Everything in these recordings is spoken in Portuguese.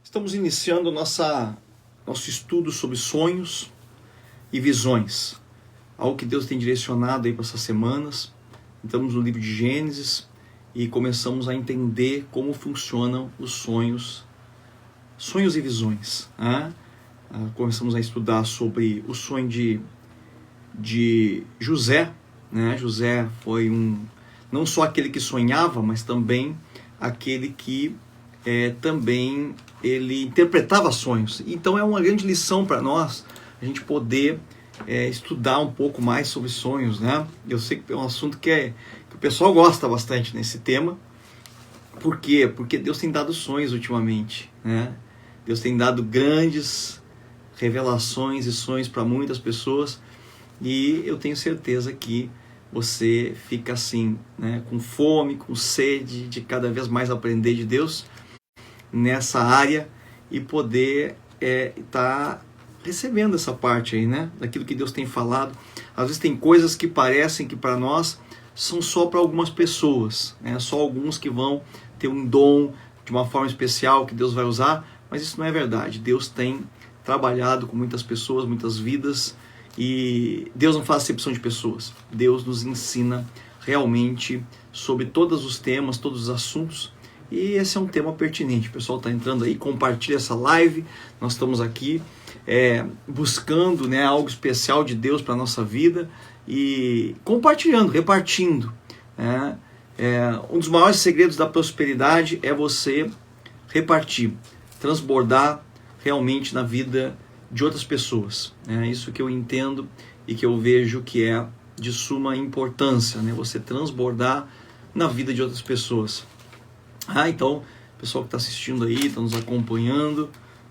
Estamos iniciando nosso estudo sobre sonhos e visões. Algo que Deus tem direcionado aí para essas semanas. Estamos no livro de Gênesis e começamos a entender como funcionam os sonhos e visões. Né? Começamos a estudar sobre o sonho de José. Né? José foi não só aquele que sonhava, mas também aquele que também ele interpretava sonhos. Então é uma grande lição para nós a gente poder estudar um pouco mais sobre sonhos, né? Eu sei que é um assunto que o pessoal gosta bastante nesse tema. Por quê? Porque Deus tem dado sonhos ultimamente, né? Deus tem dado grandes revelações e sonhos para muitas pessoas, e eu tenho certeza que você fica assim, né, com fome, com sede de cada vez mais aprender de Deus nessa área e poder estar recebendo essa parte aí, né, daquilo que Deus tem falado. Às vezes tem coisas que parecem que para nós são só para algumas pessoas, né, só alguns que vão ter um dom de uma forma especial que Deus vai usar, mas isso não é verdade. Deus tem trabalhado com muitas pessoas, muitas vidas, e Deus não faz acepção de pessoas. Deus nos ensina realmente sobre todos os temas, todos os assuntos, e esse é um tema pertinente. O pessoal está entrando aí, compartilha essa live. Nós estamos aqui buscando, né, algo especial de Deus para a nossa vida e compartilhando, repartindo. Um dos maiores segredos da prosperidade é você repartir, transbordar realmente na vida de outras pessoas. É isso que eu entendo e que eu vejo que é de suma importância, né? Você transbordar na vida de outras pessoas. Então, o pessoal que está assistindo aí, está nos acompanhando,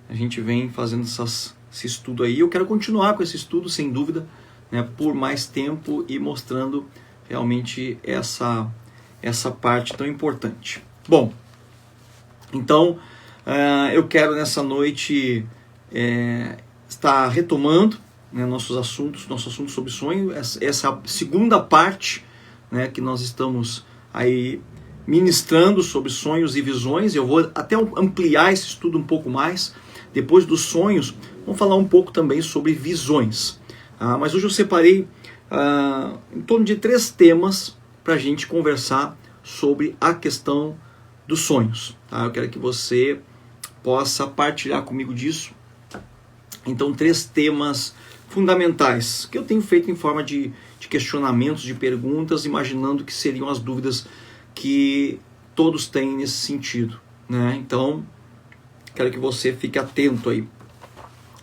a gente vem fazendo esse estudo aí. Eu quero continuar com esse estudo, sem dúvida, né, por mais tempo e mostrando realmente essa parte tão importante. Bom, então, eu quero nessa noite estar retomando, né, nosso assunto sobre sonho. Essa é a segunda parte, né, que nós estamos aí ministrando sobre sonhos e visões. Eu vou até ampliar esse estudo um pouco mais. Depois dos sonhos, vamos falar um pouco também sobre visões. Mas hoje eu separei em torno de 3 temas para a gente conversar sobre a questão dos sonhos. Eu quero que você possa partilhar comigo disso. Então, 3 temas fundamentais que eu tenho feito em forma de questionamentos, de perguntas, imaginando que seriam as dúvidas que todos têm nesse sentido, né? Então, quero que você fique atento aí.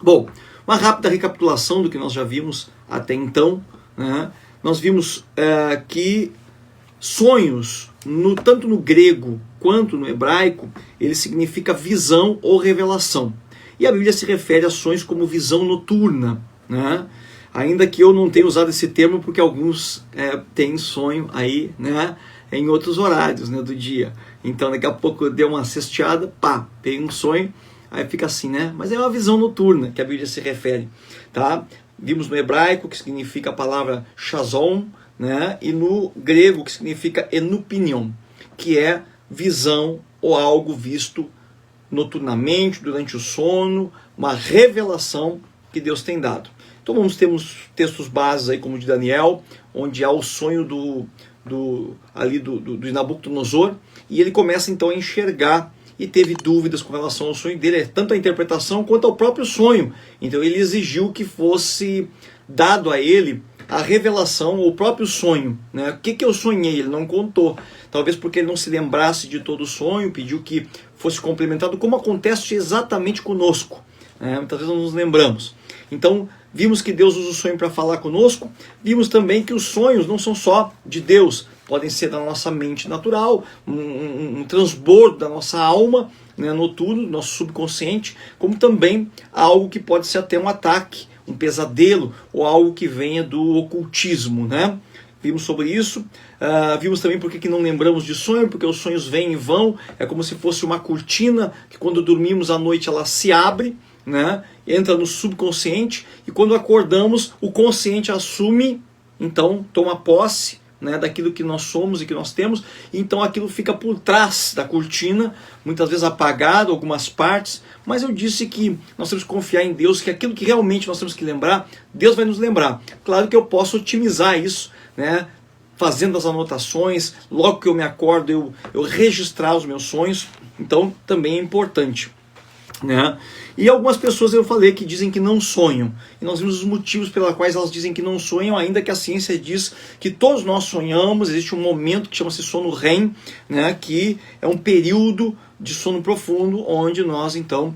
Bom, uma rápida recapitulação do que nós já vimos até então, né? Nós vimos que sonhos, tanto no grego quanto no hebraico, ele significa visão ou revelação. E a Bíblia se refere a sonhos como visão noturna, né? Ainda que eu não tenha usado esse termo, porque alguns têm sonho aí, né, em outros horários, né, do dia. Então daqui a pouco deu uma cesteada, peguei um sonho, aí fica assim, né? Mas é uma visão noturna que a Bíblia se refere, tá? Vimos no hebraico, que significa a palavra shazon, né? E no grego, que significa enupinion, que é visão ou algo visto noturnamente, durante o sono, uma revelação que Deus tem dado. Então vamos ter uns textos bases aí, como o de Daniel, onde há o sonho do Nabucodonosor, e ele começa então a enxergar e teve dúvidas com relação ao sonho dele, tanto a interpretação quanto ao próprio sonho. Então ele exigiu que fosse dado a ele a revelação ou o próprio sonho, né? O que eu sonhei? Ele não contou, talvez porque ele não se lembrasse de todo o sonho, pediu que fosse complementado, como acontece exatamente conosco, né? Muitas vezes não nos lembramos. Então vimos que Deus usa o sonho para falar conosco. Vimos também que os sonhos não são só de Deus, podem ser da nossa mente natural, um transbordo da nossa alma, né, noturno, do nosso subconsciente, como também algo que pode ser até um ataque, um pesadelo, ou algo que venha do ocultismo, né? Vimos sobre isso. Vimos também por que não lembramos de sonho, porque os sonhos vêm e vão, é como se fosse uma cortina, que quando dormimos à noite ela se abre, né? Entra no subconsciente, e quando acordamos o consciente assume, então toma posse, né, daquilo que nós somos e que nós temos, então aquilo fica por trás da cortina, muitas vezes apagado, algumas partes, mas eu disse que nós temos que confiar em Deus, que aquilo que realmente nós temos que lembrar, Deus vai nos lembrar. Claro que eu posso otimizar isso, né, fazendo as anotações, logo que eu me acordo eu registrar os meus sonhos, então também é importante, né? E algumas pessoas eu falei que dizem que não sonham, e nós vimos os motivos pelos quais elas dizem que não sonham, ainda que a ciência diz que todos nós sonhamos. Existe um momento que chama-se sono REM, né, que é um período de sono profundo, onde nós então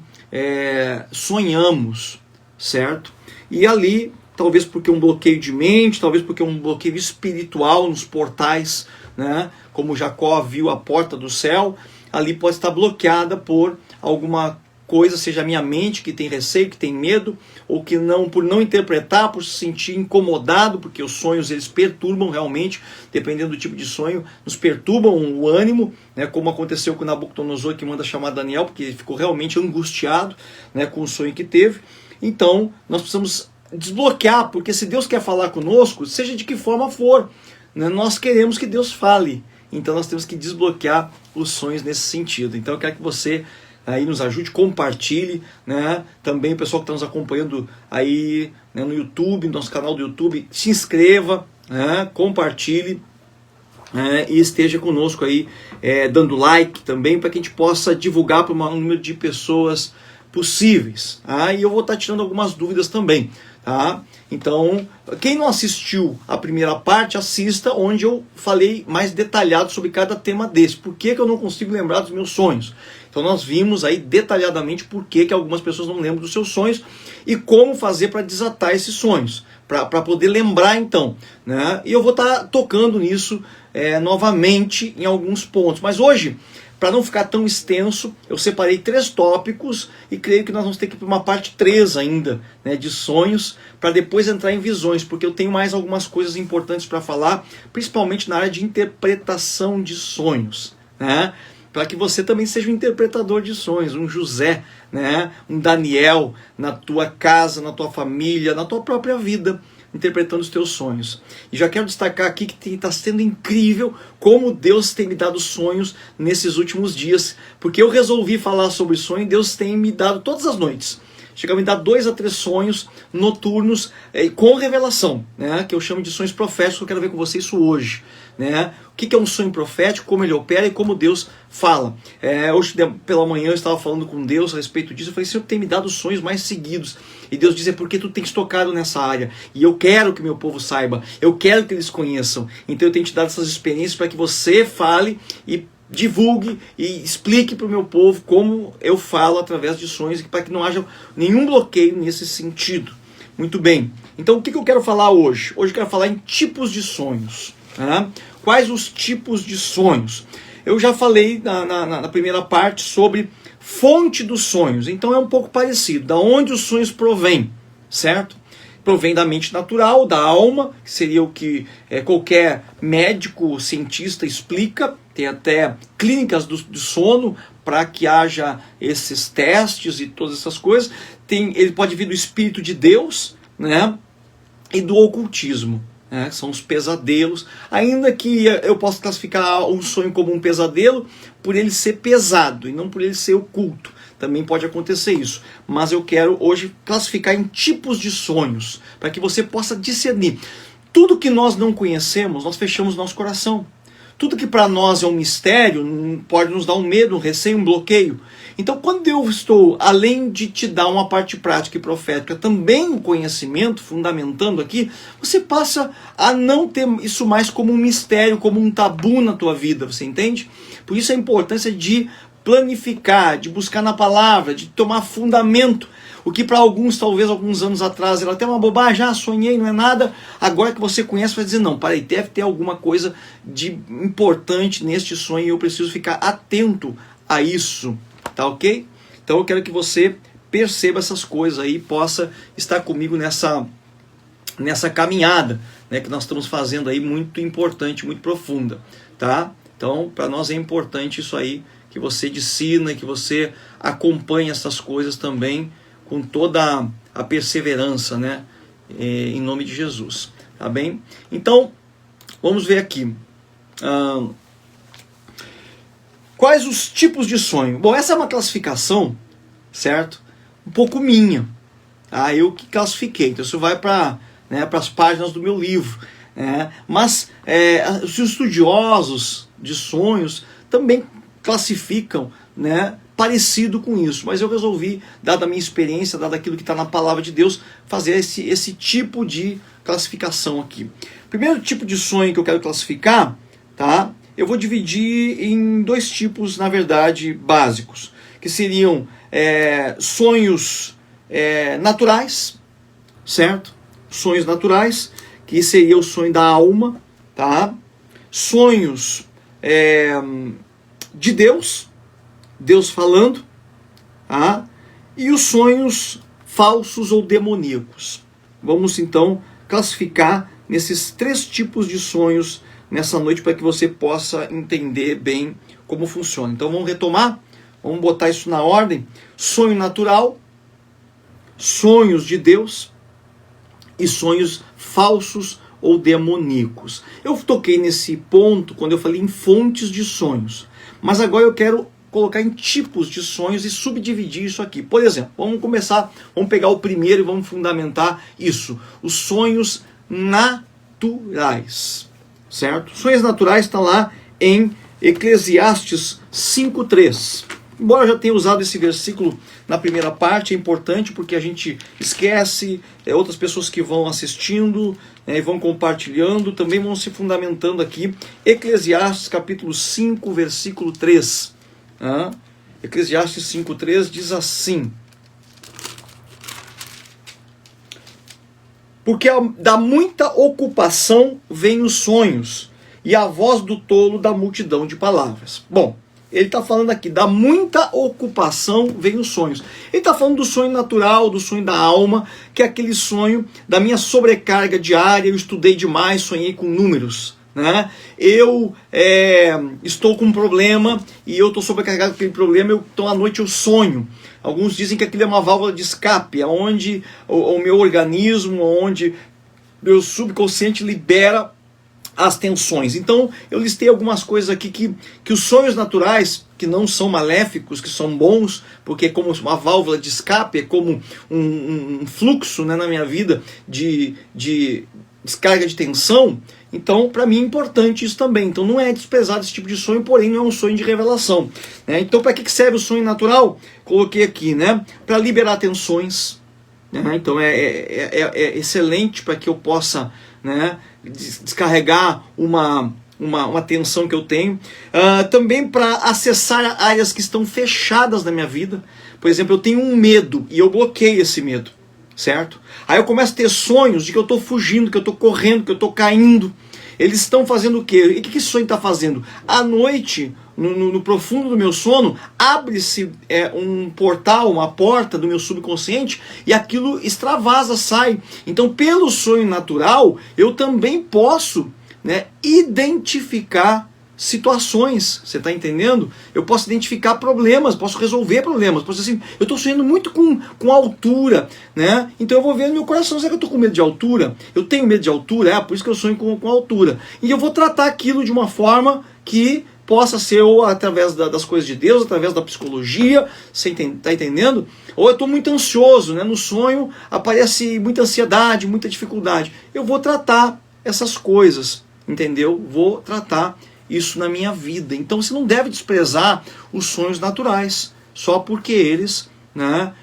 sonhamos, certo? E ali, talvez porque um bloqueio de mente, talvez porque um bloqueio espiritual nos portais, né, como Jacó viu a porta do céu, ali pode estar bloqueada por alguma coisa, seja a minha mente que tem receio, que tem medo, ou que não, por não interpretar, por se sentir incomodado, porque os sonhos eles perturbam realmente, dependendo do tipo de sonho, nos perturbam o ânimo, né, como aconteceu com Nabucodonosor, que manda chamar Daniel, porque ele ficou realmente angustiado, né, com o sonho que teve. Então, nós precisamos desbloquear, porque se Deus quer falar conosco, seja de que forma for, né, nós queremos que Deus fale, então nós temos que desbloquear os sonhos nesse sentido. Então eu quero que você aí nos ajude, compartilhe, né? Também o pessoal que está nos acompanhando aí, né, no YouTube, no nosso canal do YouTube, se inscreva, né? Compartilhe, e esteja conosco aí, dando like também, para que a gente possa divulgar para o maior número de pessoas possíveis. E eu vou estar tirando algumas dúvidas também. Tá? Então, quem não assistiu a primeira parte, assista, onde eu falei mais detalhado sobre cada tema desse. Por que eu não consigo lembrar dos meus sonhos? Então nós vimos aí detalhadamente por que algumas pessoas não lembram dos seus sonhos e como fazer para desatar esses sonhos, para poder lembrar então, né? E eu vou estar tocando nisso novamente em alguns pontos. Mas hoje, para não ficar tão extenso, eu separei 3 tópicos e creio que nós vamos ter que ir para uma parte 3 ainda, né, de sonhos, para depois entrar em visões, porque eu tenho mais algumas coisas importantes para falar, principalmente na área de interpretação de sonhos, né? Para que você também seja um interpretador de sonhos, um José, né, um Daniel na tua casa, na tua família, na tua própria vida, interpretando os teus sonhos. E já quero destacar aqui que está sendo incrível como Deus tem me dado sonhos nesses últimos dias, porque eu resolvi falar sobre sonho e Deus tem me dado todas as noites. Chega a me dar 2 a 3 sonhos noturnos com revelação, né, que eu chamo de sonhos proféticos. Eu quero ver com você isso hoje, né? O que é um sonho profético, como ele opera e como Deus fala. Hoje pela manhã eu estava falando com Deus a respeito disso. Eu falei, Senhor, tem me dado sonhos mais seguidos. E Deus diz, porque tu tens tocado nessa área. E eu quero que meu povo saiba. Eu quero que eles conheçam. Então eu tenho te dado essas experiências para que você fale e divulgue e explique para o meu povo como eu falo através de sonhos, para que não haja nenhum bloqueio nesse sentido. Muito bem. Então o que eu quero falar hoje? Hoje eu quero falar em tipos de sonhos. Né? Quais os tipos de sonhos? Eu já falei na primeira parte sobre fonte dos sonhos, então é um pouco parecido. Da onde os sonhos provêm, certo? Provém da mente natural, da alma, que seria o que qualquer médico, cientista explica. Tem até clínicas do sono para que haja esses testes e todas essas coisas. Ele pode vir do Espírito de Deus, né? E do ocultismo. São os pesadelos, ainda que eu possa classificar um sonho como um pesadelo por ele ser pesado e não por ele ser oculto. Também pode acontecer isso, mas eu quero hoje classificar em tipos de sonhos, para que você possa discernir. Tudo que nós não conhecemos, nós fechamos nosso coração. Tudo que para nós é um mistério pode nos dar um medo, um receio, um bloqueio. Então, quando eu estou, além de te dar uma parte prática e profética, também o conhecimento, fundamentando aqui, você passa a não ter isso mais como um mistério, como um tabu na tua vida, você entende? Por isso a importância de planificar, de buscar na palavra, de tomar fundamento. O que para alguns, talvez alguns anos atrás, era até uma bobagem, sonhei, não é nada. Agora que você conhece, vai dizer, não, peraí, deve ter alguma coisa de importante neste sonho e eu preciso ficar atento a isso, tá ok? Então eu quero que você perceba essas coisas aí e possa estar comigo nessa caminhada, né, que nós estamos fazendo aí, muito importante, muito profunda, tá? Então, para nós é importante isso aí, que você discina, que você acompanhe essas coisas também, com toda a perseverança, né? Em nome de Jesus, tá bem? Então, vamos ver aqui. Quais os tipos de sonho? Bom, essa é uma classificação, certo? Um pouco minha. Tá? Eu que classifiquei. Então isso vai para, né, as páginas do meu livro. Né? Mas os estudiosos de sonhos também classificam, né, parecido com isso. Mas eu resolvi, dada a minha experiência, dado aquilo que está na palavra de Deus, fazer esse tipo de classificação aqui. Primeiro tipo de sonho que eu quero classificar, tá? Eu vou dividir em dois tipos, na verdade, básicos, que seriam sonhos naturais, certo? Sonhos naturais, que seria o sonho da alma, tá? Sonhos de Deus, Deus falando, tá? E os sonhos falsos ou demoníacos. Vamos então classificar nesses três tipos de sonhos nessa noite para que você possa entender bem como funciona. Então vamos retomar, vamos botar isso na ordem. Sonho natural, sonhos de Deus e sonhos falsos ou demoníacos. Eu toquei nesse ponto quando eu falei em fontes de sonhos, mas agora eu quero colocar em tipos de sonhos e subdividir isso aqui. Por exemplo, vamos pegar o primeiro e vamos fundamentar isso. Os sonhos naturais. Certo? Sonhos naturais está lá em Eclesiastes 5:3. Embora eu já tenha usado esse versículo na primeira parte, é importante porque a gente esquece, outras pessoas que vão assistindo e vão compartilhando, também vão se fundamentando aqui. Eclesiastes capítulo 5, versículo 3. Eclesiastes 5:3 diz assim: porque da muita ocupação vem os sonhos, e a voz do tolo da multidão de palavras. Bom, ele está falando aqui, da muita ocupação vem os sonhos. Ele está falando do sonho natural, do sonho da alma, que é aquele sonho da minha sobrecarga diária, eu estudei demais, sonhei com números. Né? Eu estou com um problema e eu estou sobrecarregado com aquele problema, então à noite eu sonho. Alguns dizem que aquilo é uma válvula de escape, onde o meu organismo, onde meu subconsciente libera as tensões. Então eu listei algumas coisas aqui que os sonhos naturais, que não são maléficos, que são bons, porque é como uma válvula de escape, é como um fluxo, né, na minha vida de descarga de tensão. Então, para mim é importante isso também. Então, não é desprezado esse tipo de sonho, porém não é um sonho de revelação. Né? Então, para que serve o sonho natural? Coloquei aqui, né? Para liberar tensões. Né? Então, é excelente para que eu possa, né, descarregar uma tensão que eu tenho. Também para acessar áreas que estão fechadas na minha vida. Por exemplo, eu tenho um medo e eu bloqueio esse medo. Certo? Aí eu começo a ter sonhos de que eu estou fugindo, que eu estou correndo, que eu estou caindo. Eles estão fazendo o quê? E o que esse sonho está fazendo? À noite, no profundo do meu sono, abre-se um portal, uma porta do meu subconsciente e aquilo extravasa, sai. Então, pelo sonho natural, eu também posso, né, identificar situações, você está entendendo? Eu posso identificar problemas, posso resolver problemas, posso dizer assim, eu estou sonhando muito com altura, né? Então eu vou ver no meu coração, será que eu estou com medo de altura? Eu tenho medo de altura, por isso que eu sonho com altura. E eu vou tratar aquilo de uma forma que possa ser ou através das coisas de Deus, através da psicologia, você está entendendo? Ou eu estou muito ansioso, né? No sonho aparece muita ansiedade, muita dificuldade. Eu vou tratar essas coisas, entendeu? Vou tratar isso na minha vida. Então você não deve desprezar os sonhos naturais, só porque eles, né,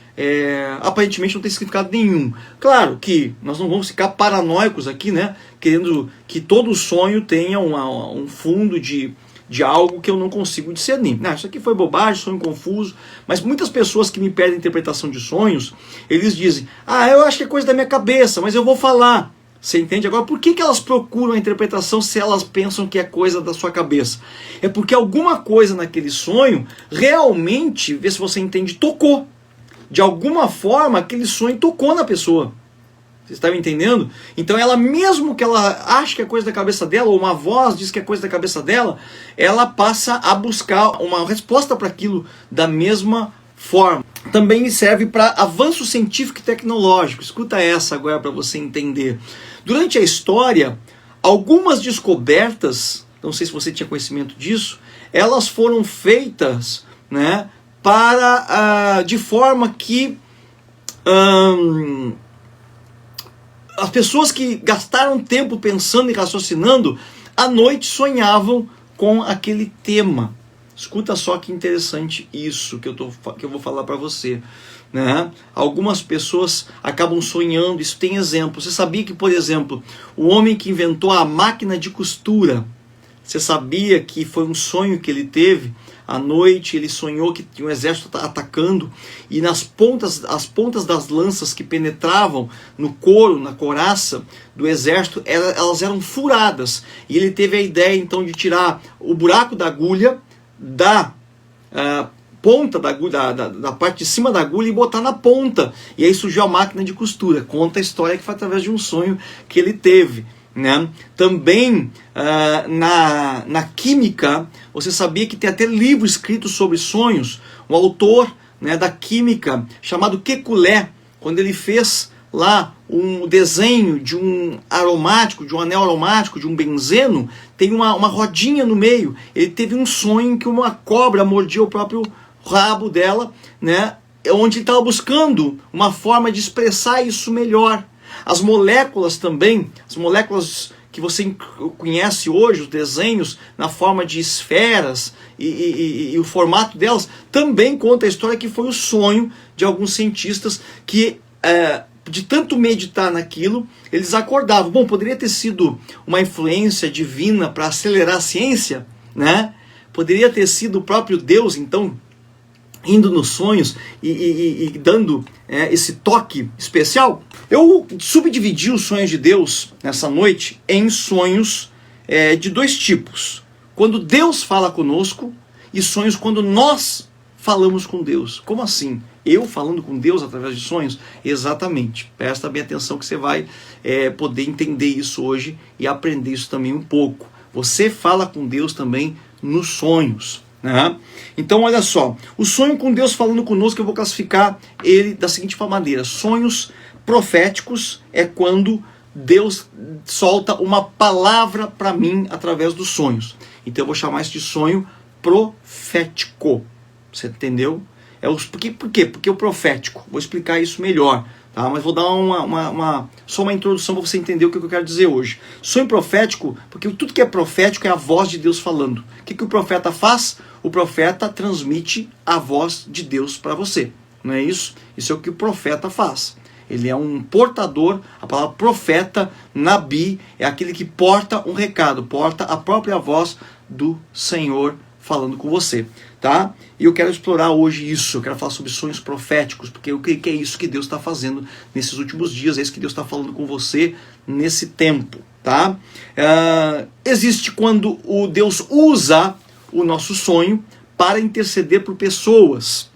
aparentemente não têm significado nenhum. Claro que nós não vamos ficar paranoicos aqui, né, querendo que todo sonho tenha um fundo de algo que eu não consigo discernir. Não, isso aqui foi bobagem, sonho confuso. Mas muitas pessoas que me pedem interpretação de sonhos, eles dizem, eu acho que é coisa da minha cabeça, mas eu vou falar. Você entende? Agora, por que elas procuram a interpretação se elas pensam que é coisa da sua cabeça? É porque alguma coisa naquele sonho realmente, vê se você entende, tocou. De alguma forma, aquele sonho tocou na pessoa. Você está me entendendo? Então ela, mesmo que ela ache que é coisa da cabeça dela, ou uma voz diz que é coisa da cabeça dela, ela passa a buscar uma resposta para aquilo da mesma forma. Também serve para avanço científico e tecnológico. Escuta essa agora para você entender. Durante a história, algumas descobertas, não sei se você tinha conhecimento disso, elas foram feitas, né, de forma que as pessoas que gastaram tempo pensando e raciocinando, à noite sonhavam com aquele tema. Escuta só que interessante isso que eu vou falar para você, né? Algumas pessoas acabam sonhando, isso tem exemplo. Você sabia que, por exemplo, o homem que inventou a máquina de costura, você sabia que foi um sonho que ele teve? À noite ele sonhou que tinha um exército atacando e as pontas das lanças que penetravam no couro, na couraça do exército, elas eram furadas. E ele teve a ideia então de tirar o buraco da agulha da ponta da agulha, da parte de cima da agulha, e botar na ponta. E aí surgiu a máquina de costura. Conta a história que foi através de um sonho que ele teve, né? Também na química, você sabia que tem até livro escrito sobre sonhos? Um autor, né, da química chamado Kekulé, quando ele fez lá um desenho de um aromático, de um anel aromático, de um benzeno, tem uma rodinha no meio. Ele teve um sonho em que uma cobra mordia o próprio rabo dela, né, onde ele estava buscando uma forma de expressar isso melhor. As moléculas também, as moléculas que você conhece hoje, os desenhos na forma de esferas e o formato delas, também conta a história que foi o sonho de alguns cientistas que, de tanto meditar naquilo, eles acordavam. Bom, poderia ter sido uma influência divina para acelerar a ciência, né? Poderia ter sido o próprio Deus, então, indo nos sonhos e dando esse toque especial. Eu subdividi os sonhos de Deus nessa noite em sonhos de dois tipos. Quando Deus fala conosco e sonhos quando nós falamos com Deus. Como assim? Eu falando com Deus através de sonhos? Exatamente. Presta bem atenção que você vai poder entender isso hoje e aprender isso também um pouco. Você fala com Deus também nos sonhos. Né? Então olha só, o sonho com Deus falando conosco, eu vou classificar ele da seguinte maneira: sonhos proféticos é quando Deus solta uma palavra para mim através dos sonhos. Então eu vou chamar isso de sonho profético. Você entendeu? Por quê? Porque o profético. Vou explicar isso melhor, tá? Mas vou dar só uma introdução para você entender o que eu quero dizer hoje. Sonho profético, porque tudo que é profético é a voz de Deus falando. O que o profeta faz? O profeta transmite a voz de Deus para você. Não é isso? Isso é o que o profeta faz. Ele é um portador. A palavra profeta, nabi, é aquele que porta um recado, porta a própria voz do Senhor falando com você, tá? E eu quero explorar hoje isso, eu quero falar sobre sonhos proféticos, porque eu creio que é isso que Deus está fazendo nesses últimos dias, é isso que Deus está falando com você nesse tempo, tá? Existe quando o Deus usa o nosso sonho para interceder por pessoas.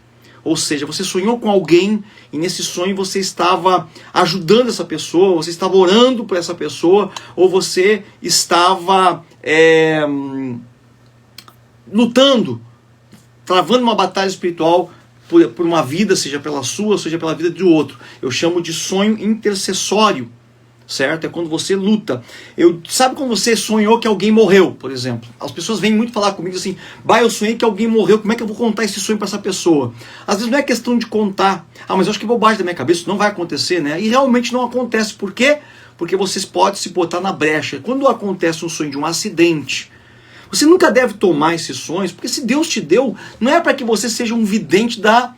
Ou seja, você sonhou com alguém e nesse sonho você estava ajudando essa pessoa, você estava orando por essa pessoa, ou você estava lutando, travando uma batalha espiritual por uma vida, seja pela sua, seja pela vida de outro. Eu chamo de sonho intercessório, certo? É quando você luta. Sabe quando você sonhou que alguém morreu, por exemplo? As pessoas vêm muito falar comigo assim: bah, eu sonhei que alguém morreu, como é que eu vou contar esse sonho para essa pessoa? Às vezes não é questão de contar. Mas eu acho que é bobagem da minha cabeça, isso não vai acontecer, né? E realmente não acontece. Por quê? Porque vocês podem se botar na brecha. Quando acontece um sonho de um acidente, você nunca deve tomar esses sonhos, porque se Deus te deu, não é para que você seja um vidente da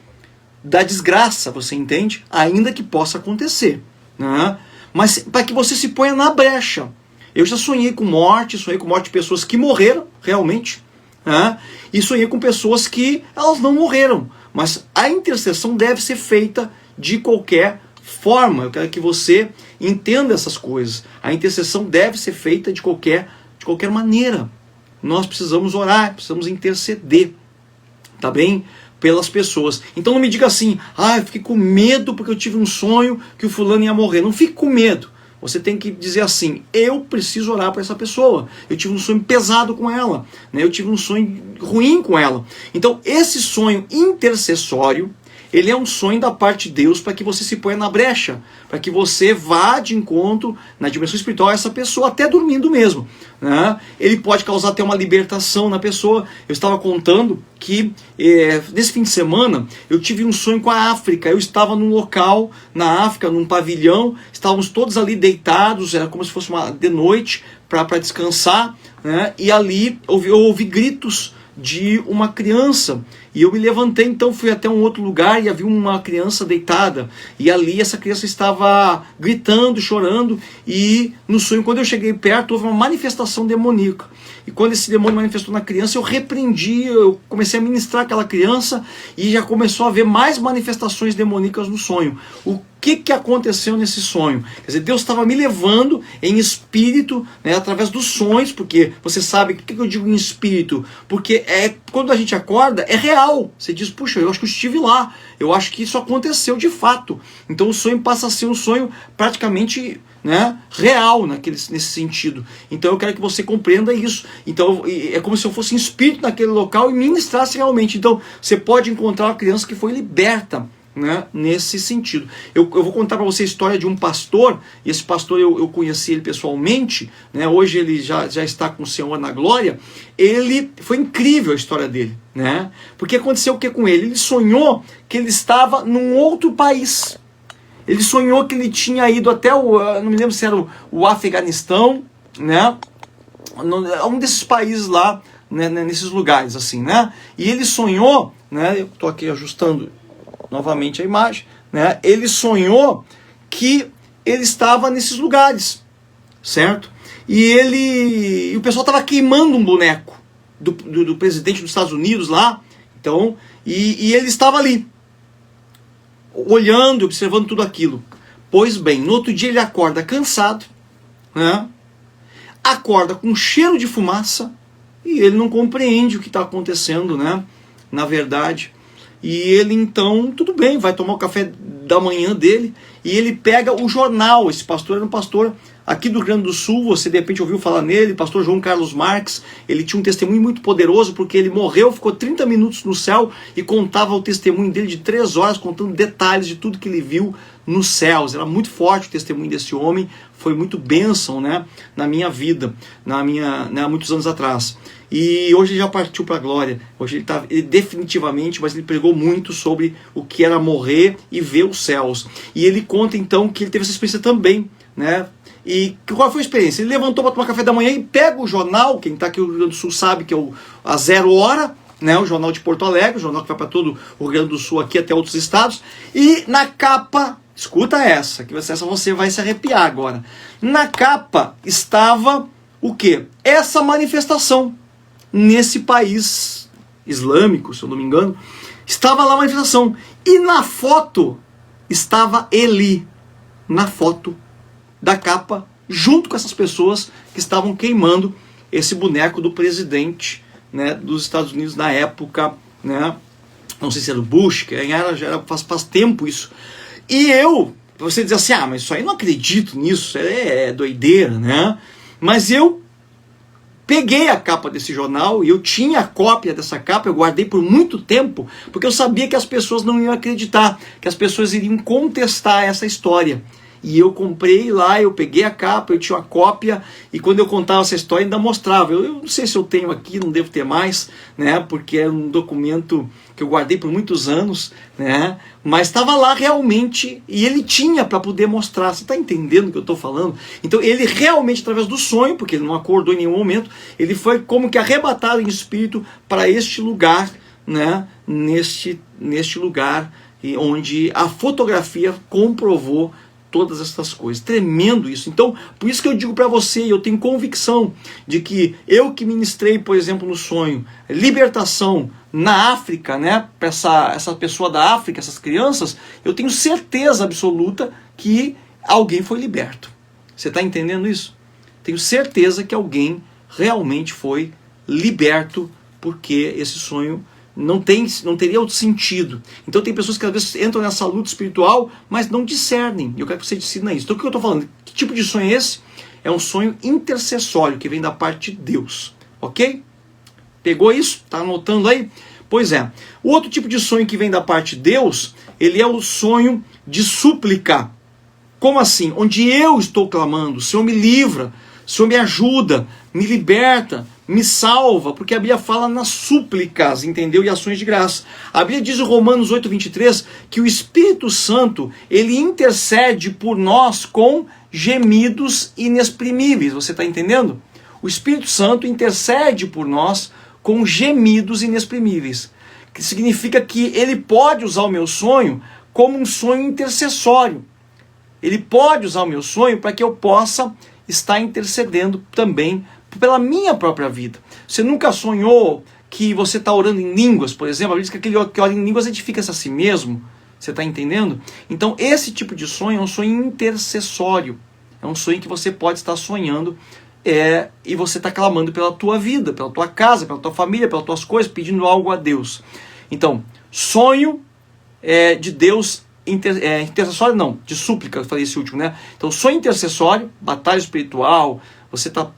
desgraça, você entende? Ainda que possa acontecer, né? Mas para que você se ponha na brecha. Eu já sonhei com morte de pessoas que morreram, realmente, né? E sonhei com pessoas que elas não morreram. Mas a intercessão deve ser feita de qualquer forma. Eu quero que você entenda essas coisas. A intercessão deve ser feita de qualquer maneira. Nós precisamos orar, precisamos interceder, tá bem? Pelas pessoas. Então não me diga assim: eu fiquei com medo porque eu tive um sonho que o fulano ia morrer. Não fique com medo. Você tem que dizer assim: eu preciso orar para essa pessoa. Eu tive um sonho pesado com ela, né? Eu tive um sonho ruim com ela. Então esse sonho intercessório ele é um sonho da parte de Deus para que você se ponha na brecha, para que você vá de encontro na dimensão espiritual a essa pessoa, até dormindo mesmo, né? Ele pode causar até uma libertação na pessoa. Eu estava contando que nesse fim de semana eu tive um sonho com a África. Eu estava num local na África, num pavilhão, estávamos todos ali deitados, era como se fosse de noite para descansar, né? E ali eu ouvi gritos de uma criança, e eu me levantei, então fui até um outro lugar e havia uma criança deitada, e ali essa criança estava gritando, chorando, e no sonho, quando eu cheguei perto, houve uma manifestação demoníaca, e quando esse demônio manifestou na criança, eu repreendi, eu comecei a ministrar aquela criança, e já começou a haver mais manifestações demoníacas no sonho. O que aconteceu nesse sonho? Quer dizer, Deus estava me levando em espírito, né, através dos sonhos, porque você sabe, por que eu digo em espírito? Porque quando a gente acorda, é real. Você diz, puxa, eu acho que eu estive lá, eu acho que isso aconteceu de fato. Então o sonho passa a ser um sonho praticamente, né, real nesse sentido. Então eu quero que você compreenda isso. Então é como se eu fosse em espírito naquele local e ministrasse realmente. Então você pode encontrar uma criança que foi liberta, né, nesse sentido. Eu vou contar para você a história de um pastor, e esse pastor eu conheci ele pessoalmente, né, hoje ele já está com o Senhor na glória. Ele foi incrível a história dele, né, porque aconteceu o que com ele? Ele sonhou que ele estava num outro país. Ele sonhou que ele tinha ido até não me lembro se era o Afeganistão, né, um desses países lá, né, nesses lugares assim, né, e ele sonhou, né, eu estou aqui ajustando novamente a imagem, né? Ele sonhou que ele estava nesses lugares, certo? E o pessoal estava queimando um boneco do presidente dos Estados Unidos lá, então, e ele estava ali, olhando, observando tudo aquilo. Pois bem, no outro dia ele acorda cansado, né? Acorda com cheiro de fumaça, e ele não compreende o que está acontecendo, né? Na verdade. E ele então, tudo bem, vai tomar o café da manhã dele, e ele pega o jornal. Esse pastor era um pastor aqui do Rio Grande do Sul, você de repente ouviu falar nele, pastor João Carlos Marques. Ele tinha um testemunho muito poderoso, porque ele morreu, ficou 30 minutos no céu, e contava o testemunho dele de 3 horas, contando detalhes de tudo que ele viu nos céus. Era muito forte o testemunho desse homem, foi muito bênção, né, na minha vida, há muitos anos atrás. E hoje ele já partiu para a glória. Hoje ele definitivamente, mas ele pregou muito sobre o que era morrer e ver os céus. E ele conta então que ele teve essa experiência também, né? E qual foi a experiência? Ele levantou para tomar café da manhã e pega o jornal. Quem está aqui no Rio Grande do Sul sabe que é a 0 hora, né? O jornal de Porto Alegre, o jornal que vai para todo o Rio Grande do Sul, aqui até outros estados. E na capa, escuta essa, que essa você vai se arrepiar agora. Na capa estava o quê? Essa manifestação. Nesse país islâmico, se eu não me engano, estava lá a manifestação. E na foto estava ele, na foto da capa, junto com essas pessoas que estavam queimando esse boneco do presidente, né, dos Estados Unidos na época, né, não sei se era o Bush, que faz tempo isso. E você diz assim, mas isso aí não acredito nisso, é doideira, né? Mas eu peguei a capa desse jornal, e eu tinha a cópia dessa capa, eu guardei por muito tempo, porque eu sabia que as pessoas não iam acreditar, que as pessoas iriam contestar essa história. E eu comprei lá, eu peguei a capa, eu tinha uma cópia, e quando eu contava essa história ainda mostrava. Eu não sei se eu tenho aqui, não devo ter mais, né, porque é um documento que eu guardei por muitos anos, né, mas estava lá realmente, e ele tinha para poder mostrar. Você está entendendo o que eu estou falando? Então ele realmente, através do sonho, porque ele não acordou em nenhum momento, ele foi como que arrebatado em espírito para este lugar, né, neste lugar onde a fotografia comprovou todas essas coisas. Tremendo isso. Então, por isso que eu digo para você, eu tenho convicção de que eu que ministrei, por exemplo, no sonho, libertação na África, né, para essa pessoa da África, essas crianças, eu tenho certeza absoluta que alguém foi liberto. Você está entendendo isso? Tenho certeza que alguém realmente foi liberto, porque esse sonho não teria outro sentido. Então tem pessoas que às vezes entram nessa luta espiritual, mas não discernem. E eu quero que você discirna isso. Então o que eu estou falando? Que tipo de sonho é esse? É um sonho intercessório, que vem da parte de Deus. Ok? Pegou isso? Está anotando aí? Pois é. O outro tipo de sonho que vem da parte de Deus, ele é o sonho de súplica. Como assim? Onde eu estou clamando, o Senhor me livra, o Senhor me ajuda, me liberta, me salva, porque a Bíblia fala nas súplicas, entendeu? E ações de graça. A Bíblia diz em Romanos 8:23 que o Espírito Santo, ele intercede por nós com gemidos inexprimíveis. Você está entendendo? O Espírito Santo intercede por nós com gemidos inexprimíveis. Que significa que ele pode usar o meu sonho como um sonho intercessório. Ele pode usar o meu sonho para que eu possa estar intercedendo também pela minha própria vida. Você nunca sonhou que você está orando em línguas, por exemplo? A Bíblia diz que aquele que ora em línguas edifica-se a si mesmo. Você está entendendo? Então esse tipo de sonho é um sonho intercessório. É um sonho que você pode estar sonhando e você está clamando pela tua vida, pela tua casa, pela tua família, pelas tuas coisas, pedindo algo a Deus. Então, sonho de Deus intercessório não, de súplica, eu falei esse último, né? Então, sonho intercessório, batalha espiritual, você está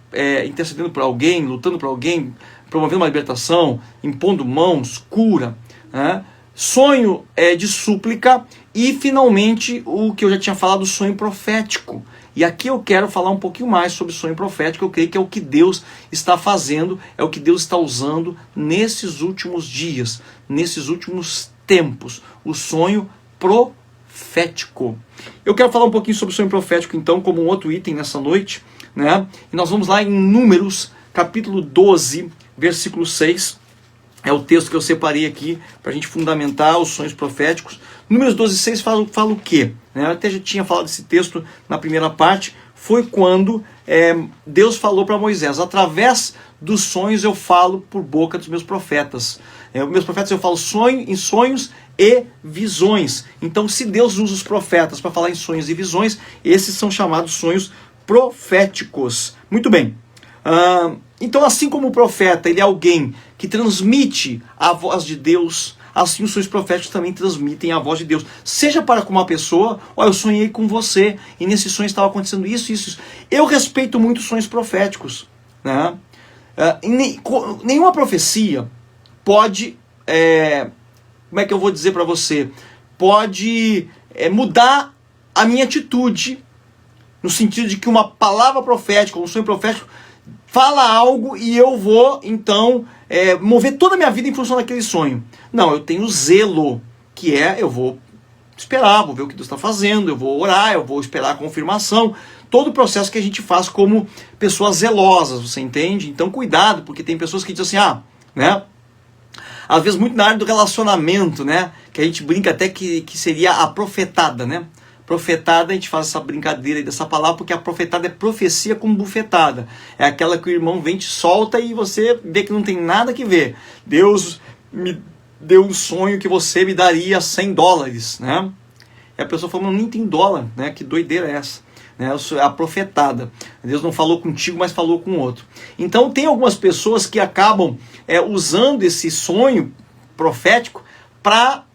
intercedendo por alguém, lutando por alguém, promovendo uma libertação, impondo mãos, cura, né? Sonho de súplica e, finalmente, o que eu já tinha falado, sonho profético. E aqui eu quero falar um pouquinho mais sobre sonho profético. Eu creio que é o que Deus está fazendo, é o que Deus está usando nesses últimos dias, nesses últimos tempos. O sonho profético. Eu quero falar um pouquinho sobre o sonho profético, então, como um outro item nessa noite, né? E nós vamos lá em Números, capítulo 12, versículo 6. É o texto que eu separei aqui para a gente fundamentar os sonhos proféticos. Números 12, 6 fala o quê? Eu até já tinha falado desse texto na primeira parte. Foi quando Deus falou para Moisés: através dos sonhos eu falo por boca dos meus profetas. Meus profetas eu falo em sonhos e visões. Então, se Deus usa os profetas para falar em sonhos e visões, esses são chamados sonhos proféticos. Muito bem. Então, assim como o profeta ele é alguém que transmite a voz de Deus, assim os sonhos proféticos também transmitem a voz de Deus. Seja para com uma pessoa: olha, eu sonhei com você e nesse sonho estava acontecendo isso. Eu respeito muito os sonhos proféticos, né? Nenhuma profecia pode, como é que eu vou dizer para você, pode mudar a minha atitude, no sentido de que uma palavra profética, um sonho profético, fala algo e eu vou, então, mover toda a minha vida em função daquele sonho. Não, eu tenho zelo, que eu vou esperar, vou ver o que Deus está fazendo, eu vou orar, eu vou esperar a confirmação. Todo o processo que a gente faz como pessoas zelosas, você entende? Então, cuidado, porque tem pessoas que dizem assim, né? Às vezes muito na área do relacionamento, né? Que a gente brinca até que seria a profetada, né? Profetada, a gente faz essa brincadeira aí dessa palavra, porque a profetada é profecia com bufetada. É aquela que o irmão vem, te solta e você vê que não tem nada que ver. Deus me deu um sonho que você me daria $100, né? E a pessoa fala: nem tem dólar, né? Que doideira é essa? A profetada. Deus não falou contigo, mas falou com outro. Então tem algumas pessoas que acabam usando esse sonho profético para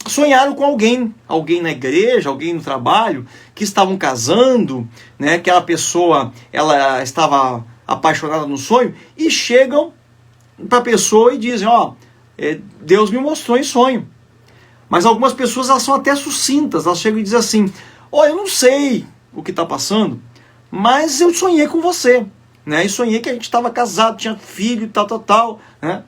sonharam com alguém na igreja, alguém no trabalho, que estavam casando, né? Aquela pessoa, ela estava apaixonada no sonho, e chegam para a pessoa e dizem: Deus me mostrou em sonho. Mas algumas pessoas, elas são até sucintas, elas chegam e dizem assim: eu não sei o que está passando, mas eu sonhei com você, né? E sonhei que a gente estava casado, tinha filho, tal, né?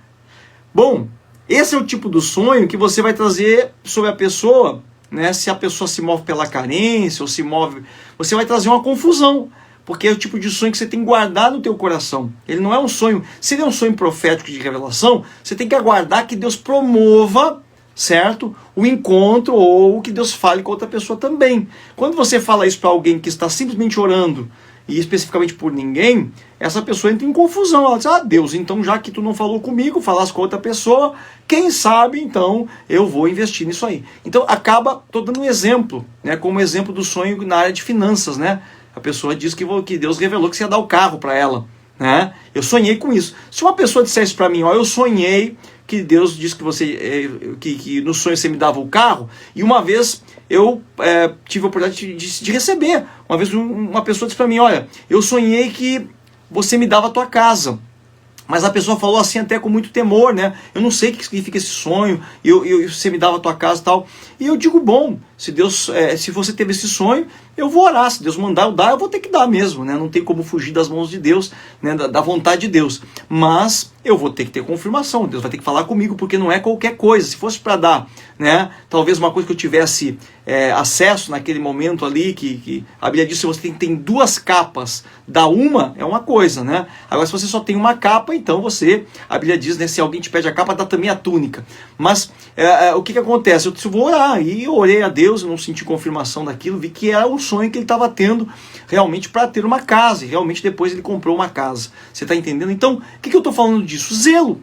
Bom, esse é o tipo do sonho que você vai trazer sobre a pessoa, né? Se a pessoa se move pela carência ou se move, você vai trazer uma confusão, porque é o tipo de sonho que você tem que guardar no teu coração. Ele não é um sonho, se ele é um sonho profético de revelação, você tem que aguardar que Deus promova, certo? O encontro, ou que Deus fale com outra pessoa também. Quando você fala isso para alguém que está simplesmente orando, e especificamente por ninguém, essa pessoa entra em confusão. Ela diz: Deus, então já que tu não falou comigo, falasse com outra pessoa, quem sabe então eu vou investir nisso aí. Então estou dando um exemplo, né, como exemplo do sonho na área de finanças, né? A pessoa diz que Deus revelou que você ia dar o carro para ela, né? Eu sonhei com isso. Se uma pessoa dissesse para mim: eu sonhei que Deus disse que você que no sonho você me dava o carro, e uma vez eu tive a oportunidade de receber. Uma vez uma pessoa disse para mim: eu sonhei que você me dava a tua casa. Mas a pessoa falou assim até com muito temor, né? Eu não sei o que significa esse sonho, você me dava a tua casa e tal. E eu digo, bom, se Deus, se você teve esse sonho, eu vou orar. Se Deus mandar eu dar, eu vou ter que dar mesmo, né? Não tem como fugir das mãos de Deus, né? Da vontade de Deus. Mas eu vou ter que ter confirmação, Deus vai ter que falar comigo, porque não é qualquer coisa. Se fosse para dar, né? Talvez uma coisa que eu tivesse acesso naquele momento ali, que a Bíblia diz que você tem duas capas, dá uma, é uma coisa, né? Agora se você só tem uma capa, então você, a Bíblia diz, né? Se alguém te pede a capa, dá também a túnica. Mas o que acontece? Eu vou orar, e eu orei a Deus, eu não senti confirmação daquilo, vi que era um sonho que ele estava tendo realmente para ter uma casa, e realmente depois ele comprou uma casa. Você está entendendo? Então, o que eu estou falando disso? Zelo.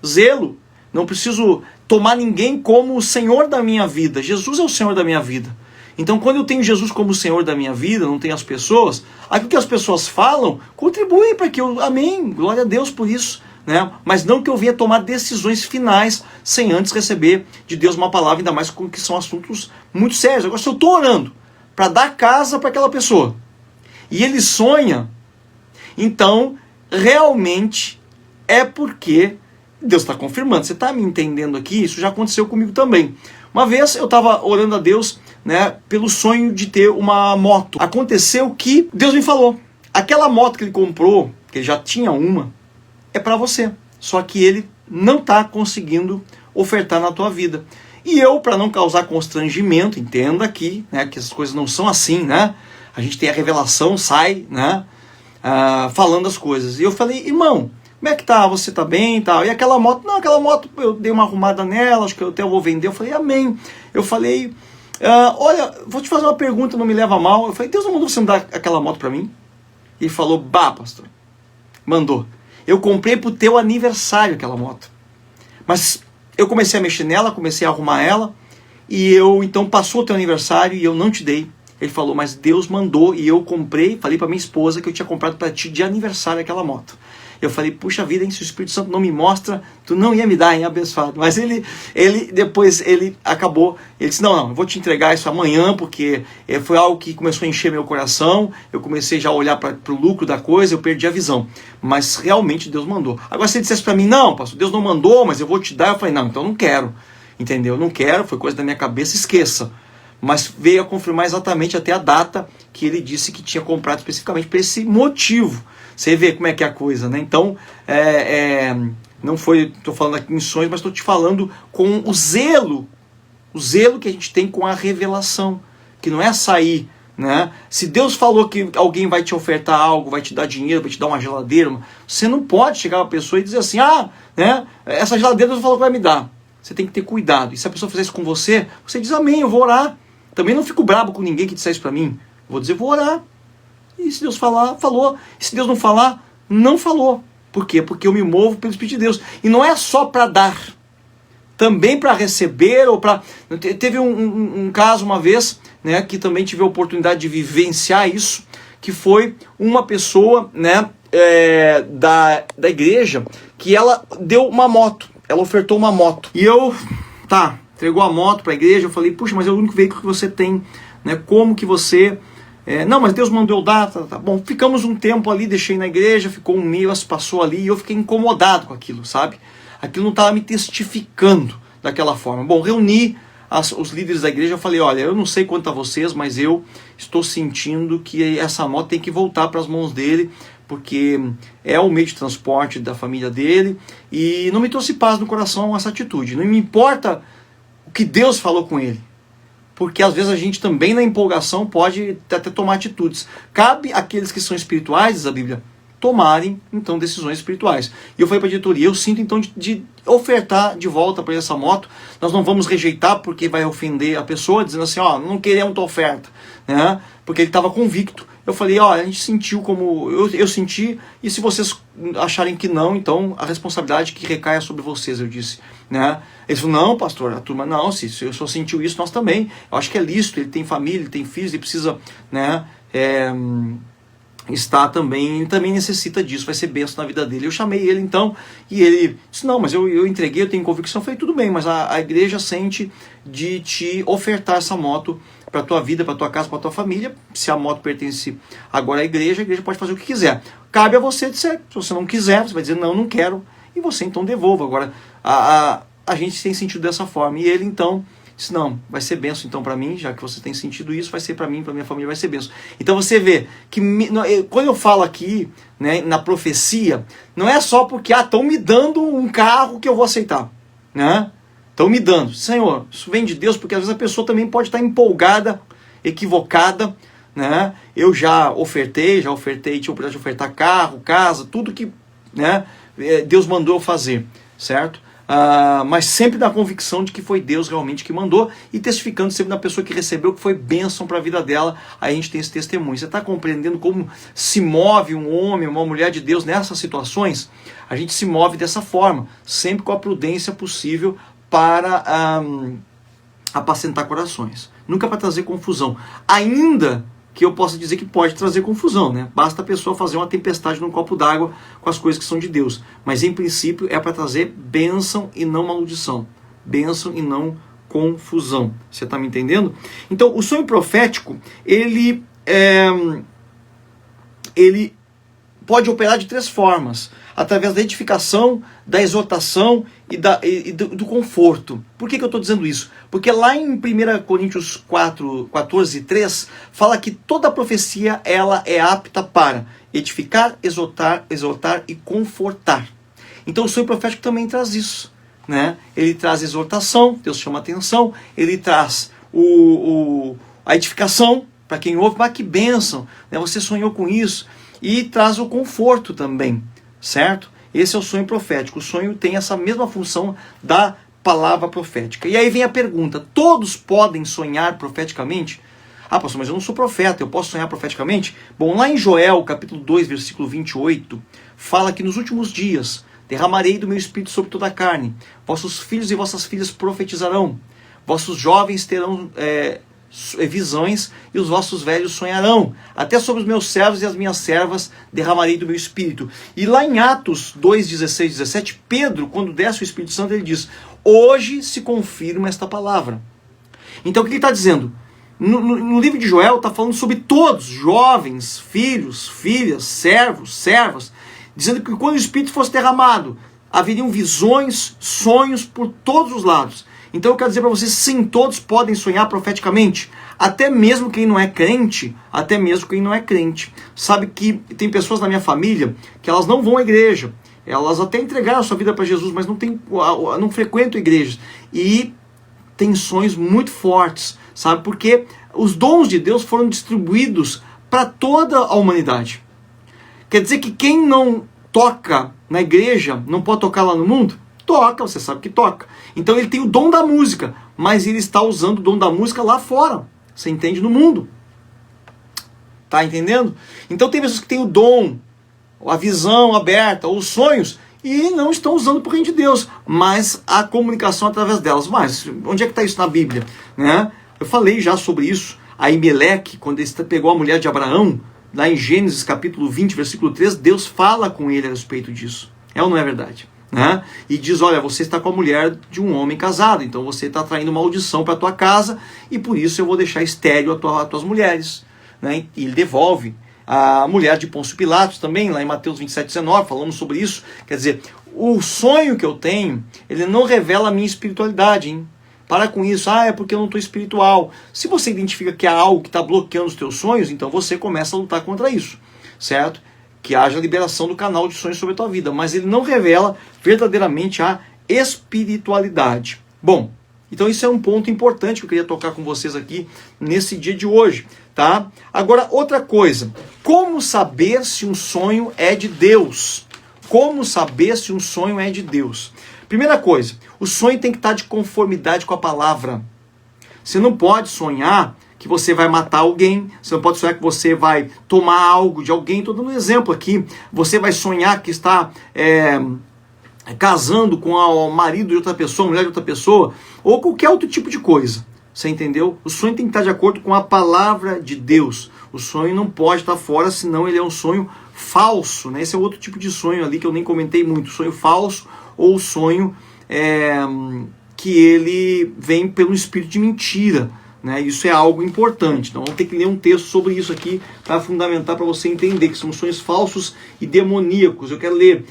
Zelo. Não preciso tomar ninguém como o Senhor da minha vida. Jesus é o Senhor da minha vida. Então, quando eu tenho Jesus como o Senhor da minha vida, não tenho as pessoas, aquilo que as pessoas falam, contribui para que eu... Amém, glória a Deus por isso. Né? Mas não que eu venha tomar decisões finais sem antes receber de Deus uma palavra, ainda mais que são assuntos muito sérios. Agora, se eu estou orando para dar casa para aquela pessoa e ele sonha, então realmente é porque Deus está confirmando. Você está me entendendo aqui? Isso já aconteceu comigo também. Uma vez eu estava orando a Deus, né, pelo sonho de ter uma moto. Aconteceu que Deus me falou, aquela moto que ele comprou, que ele já tinha uma, é para você. Só que ele não está conseguindo ofertar na tua vida. E eu, para não causar constrangimento, entenda aqui, né, que essas coisas não são assim, né? A gente tem a revelação, sai, né, falando as coisas. E eu falei, irmão, como é que tá? Você tá bem e tal? E aquela moto? Não, aquela moto eu dei uma arrumada nela, acho que eu até vou vender. Eu falei, amém. Eu falei, olha, vou te fazer uma pergunta, não me leva a mal. Eu falei, Deus não mandou você me dar aquela moto para mim? E ele falou, bah, pastor, mandou. Eu comprei pro teu aniversário aquela moto. Mas eu comecei a mexer nela, comecei a arrumar ela, e então passou o teu aniversário e eu não te dei. Ele falou, mas Deus mandou e eu comprei, falei pra minha esposa que eu tinha comprado para ti de aniversário aquela moto. Eu falei, puxa vida, hein, se o Espírito Santo não me mostra, tu não ia me dar, hein, abençoado. Mas depois ele acabou, ele disse, não, eu vou te entregar isso amanhã, porque foi algo que começou a encher meu coração, eu comecei já a olhar para o lucro da coisa, eu perdi a visão. Mas realmente Deus mandou. Agora se ele dissesse para mim, não, pastor, Deus não mandou, mas eu vou te dar, eu falei, não, então eu não quero. Entendeu? Não quero, foi coisa da minha cabeça, esqueça. Mas veio a confirmar exatamente até a data que ele disse que tinha comprado especificamente por esse motivo. Você vê como é que é a coisa, né? Então, não foi, estou falando aqui em sonhos, mas estou te falando com o zelo que a gente tem com a revelação, que não é sair, né? Se Deus falou que alguém vai te ofertar algo, vai te dar dinheiro, vai te dar uma geladeira, você não pode chegar a uma pessoa e dizer assim, né? Essa geladeira Deus falou que vai me dar. Você tem que ter cuidado. E se a pessoa fizer isso com você, você diz amém, eu vou orar. Também não fico bravo com ninguém que disser isso para mim. Vou dizer, vou orar. E se Deus falar, falou. E se Deus não falar, não falou. Por quê? Porque eu me movo pelo Espírito de Deus. E não é só para dar. Também para receber ou para... Teve um caso uma vez, né, que também tive a oportunidade de vivenciar isso, que foi uma pessoa, né, da igreja, que ela deu uma moto. Ela ofertou uma moto. E eu, entregou a moto para a igreja. Eu falei, puxa, mas é o único veículo que você tem, né? Como que você... não, mas Deus mandou eu dar, tá bom. Ficamos um tempo ali, deixei na igreja, ficou um mês, passou ali, e eu fiquei incomodado com aquilo, sabe? Aquilo não estava me testificando daquela forma. Bom, reuni os líderes da igreja, eu falei, olha, eu não sei quanto a vocês, mas eu estou sentindo que essa moto tem que voltar para as mãos dele, porque é o meio de transporte da família dele, e não me trouxe paz no coração essa atitude. Não me importa o que Deus falou com ele, porque às vezes a gente também na empolgação pode até tomar atitudes. Cabe àqueles que são espirituais, diz a Bíblia, tomarem então decisões espirituais. E eu falei para a diretoria, eu sinto então de ofertar de volta para essa moto. Nós não vamos rejeitar porque vai ofender a pessoa, dizendo assim, não queremos tua oferta, né? Porque ele estava convicto. Eu falei, a gente sentiu como eu senti, e se vocês acharem que não, então a responsabilidade que recai é sobre vocês, eu disse, né? Eles falaram, não, pastor, a turma, não, se o senhor sentiu isso, nós também. Eu acho que é lícito, ele tem família, ele tem filhos, ele precisa, né, está também, ele também necessita disso, vai ser bênção na vida dele. Eu chamei ele então, e ele disse, não, mas eu entreguei, eu tenho convicção. Eu falei, tudo bem, mas a igreja sente de te ofertar essa moto para a tua vida, para a tua casa, para a tua família. Se a moto pertence agora à igreja, a igreja pode fazer o que quiser. Cabe a você dizer, se você não quiser, você vai dizer, não quero, e você então devolva. Agora, a gente tem sentido dessa forma, e ele então disse, não, vai ser benção então para mim, já que você tem sentido isso, vai ser para mim, para minha família vai ser benção. Então você vê que quando eu falo aqui, né, na profecia, não é só porque estão me dando um carro que eu vou aceitar, né? Estão me dando. Senhor, isso vem de Deus, porque às vezes a pessoa também pode estar empolgada, equivocada, né? Eu já ofertei, tinha oportunidade de ofertar carro, casa, tudo que, né, Deus mandou eu fazer, certo? Mas sempre na convicção de que foi Deus realmente que mandou, e testificando sempre na pessoa que recebeu, que foi bênção para a vida dela. Aí a gente tem esse testemunho. Você está compreendendo como se move um homem, uma mulher de Deus nessas situações? A gente se move dessa forma, sempre com a prudência possível para apacentar corações, nunca para trazer confusão, ainda que eu possa dizer que pode trazer confusão, né? Basta a pessoa fazer uma tempestade num copo d'água com as coisas que são de Deus. Mas em princípio é para trazer bênção e não maldição. Bênção e não confusão. Você está me entendendo? Então o sonho profético, ele pode operar de 3 formas. Através da edificação, da exortação e do conforto. Por que eu estou dizendo isso? Porque lá em 1 Coríntios 4, 14 e 3, fala que toda profecia ela é apta para edificar, exortar e confortar. Então o sonho profético também traz isso, né? Ele traz exortação, Deus chama atenção, ele traz a edificação, para quem ouve, mas que bênção, né? Você sonhou com isso, e traz o conforto também, certo? Esse é o sonho profético. O sonho tem essa mesma função da palavra profética. E aí vem a pergunta, todos podem sonhar profeticamente? Ah, pastor, mas eu não sou profeta, eu posso sonhar profeticamente? Bom, lá em Joel, capítulo 2, versículo 28, fala que nos últimos dias derramarei do meu espírito sobre toda a carne. Vossos filhos e vossas filhas profetizarão. Vossos jovens terão visões e os vossos velhos sonharão. Até sobre os meus servos e as minhas servas derramarei do meu espírito. E lá em Atos 2, 16, 17, Pedro, quando desce o Espírito Santo, ele diz, hoje se confirma esta palavra. Então o que ele está dizendo? No livro de Joel está falando sobre todos, jovens, filhos, filhas, servos, servas, dizendo que quando o Espírito fosse derramado, haveriam visões, sonhos por todos os lados. Então eu quero dizer para vocês, sim, todos podem sonhar profeticamente, até mesmo quem não é crente, Sabe que tem pessoas na minha família que elas não vão à igreja, elas até entregaram a sua vida para Jesus, mas não frequentam igrejas, e tem sonhos muito fortes, sabe? Porque os dons de Deus foram distribuídos para toda a humanidade. Quer dizer que quem não toca na igreja, não pode tocar lá no mundo? Toca, você sabe que toca. Então ele tem o dom da música, mas ele está usando o dom da música lá fora. Você entende? No mundo. Tá entendendo? Então tem pessoas que têm o dom, a visão aberta, os sonhos, e não estão usando para o reino de Deus, mas a comunicação através delas. Mas onde é que está isso na Bíblia? Né? Eu falei já sobre isso. Aimeleque, quando ele pegou a mulher de Abraão, lá em Gênesis capítulo 20, versículo 3, Deus fala com ele a respeito disso. É ou não é verdade? Né? E diz, olha, você está com a mulher de um homem casado, então você está traindo maldição para a tua casa, e por isso eu vou deixar estéril as tuas mulheres. Né? E ele devolve a mulher de Pôncio Pilatos também, lá em Mateus 27, 19, falamos sobre isso. Quer dizer, o sonho que eu tenho, ele não revela a minha espiritualidade, hein? Para com isso, é porque eu não estou espiritual. Se você identifica que há algo que está bloqueando os teus sonhos, então você começa a lutar contra isso, certo? Que haja liberação do canal de sonhos sobre a tua vida, mas ele não revela verdadeiramente a espiritualidade. Bom, então isso é um ponto importante que eu queria tocar com vocês aqui nesse dia de hoje, tá? Agora, outra coisa, como saber se um sonho é de Deus? Como saber se um sonho é de Deus? Primeira coisa, o sonho tem que estar de conformidade com a palavra. Você não pode sonhar que você vai matar alguém, você não pode sonhar que você vai tomar algo de alguém. Estou dando um exemplo aqui. Você vai sonhar que está casando com o marido de outra pessoa, a mulher de outra pessoa, ou qualquer outro tipo de coisa. Você entendeu? O sonho tem que estar de acordo com a palavra de Deus. O sonho não pode estar fora, senão ele é um sonho falso, né? Esse é outro tipo de sonho ali que eu nem comentei muito. Sonho falso ou sonho que ele vem pelo espírito de mentira, né? Isso é algo importante. Então vamos ter que ler um texto sobre isso aqui para fundamentar, para você entender que são sonhos falsos e demoníacos. Eu quero ler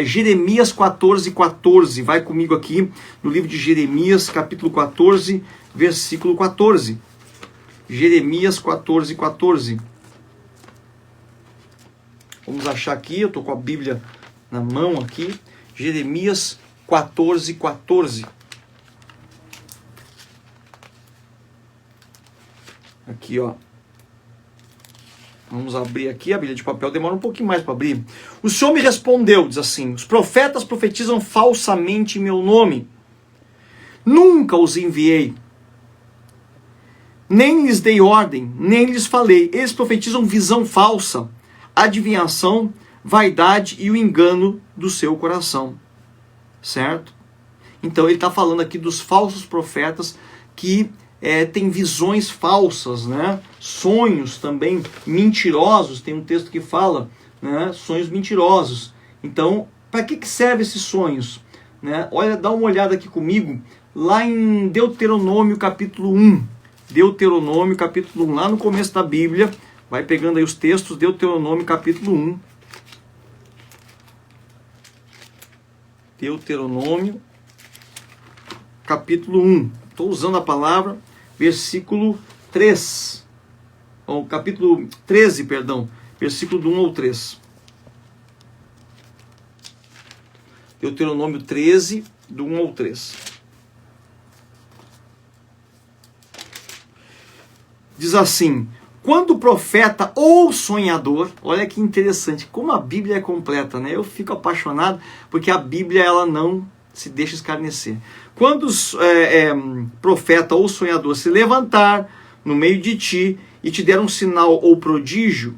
Jeremias 14:14. Vai comigo aqui no livro de Jeremias, capítulo 14, versículo 14. Jeremias 14:14. Vamos achar aqui, eu estou com a Bíblia na mão aqui. Jeremias 14:14. Aqui, ó. Vamos abrir aqui, a Bíblia de papel demora um pouquinho mais para abrir. O Senhor me respondeu, diz assim: os profetas profetizam falsamente em meu nome. Nunca os enviei, nem lhes dei ordem, nem lhes falei. Eles profetizam visão falsa, adivinhação, vaidade e o engano do seu coração. Certo? Então ele está falando aqui dos falsos profetas que tem visões falsas, né? Sonhos também mentirosos. Tem um texto que fala, né? Sonhos mentirosos. Então, para que servem esses sonhos? Né? Olha, dá uma olhada aqui comigo, lá em Deuteronômio capítulo 1. Deuteronômio capítulo 1, lá no começo da Bíblia. Vai pegando aí os textos, Deuteronômio capítulo 1. Deuteronômio capítulo 1. Estou usando a palavra, versículo 3. Ou capítulo 13, perdão. Versículo do 1 ao 3. Deuteronômio 13, do 1 ao 3. Diz assim: quando o profeta ou sonhador, olha que interessante, como a Bíblia é completa, né? Eu fico apaixonado porque a Bíblia ela não se deixa escarnecer. Quando profeta ou sonhador se levantar no meio de ti e te der um sinal ou prodígio,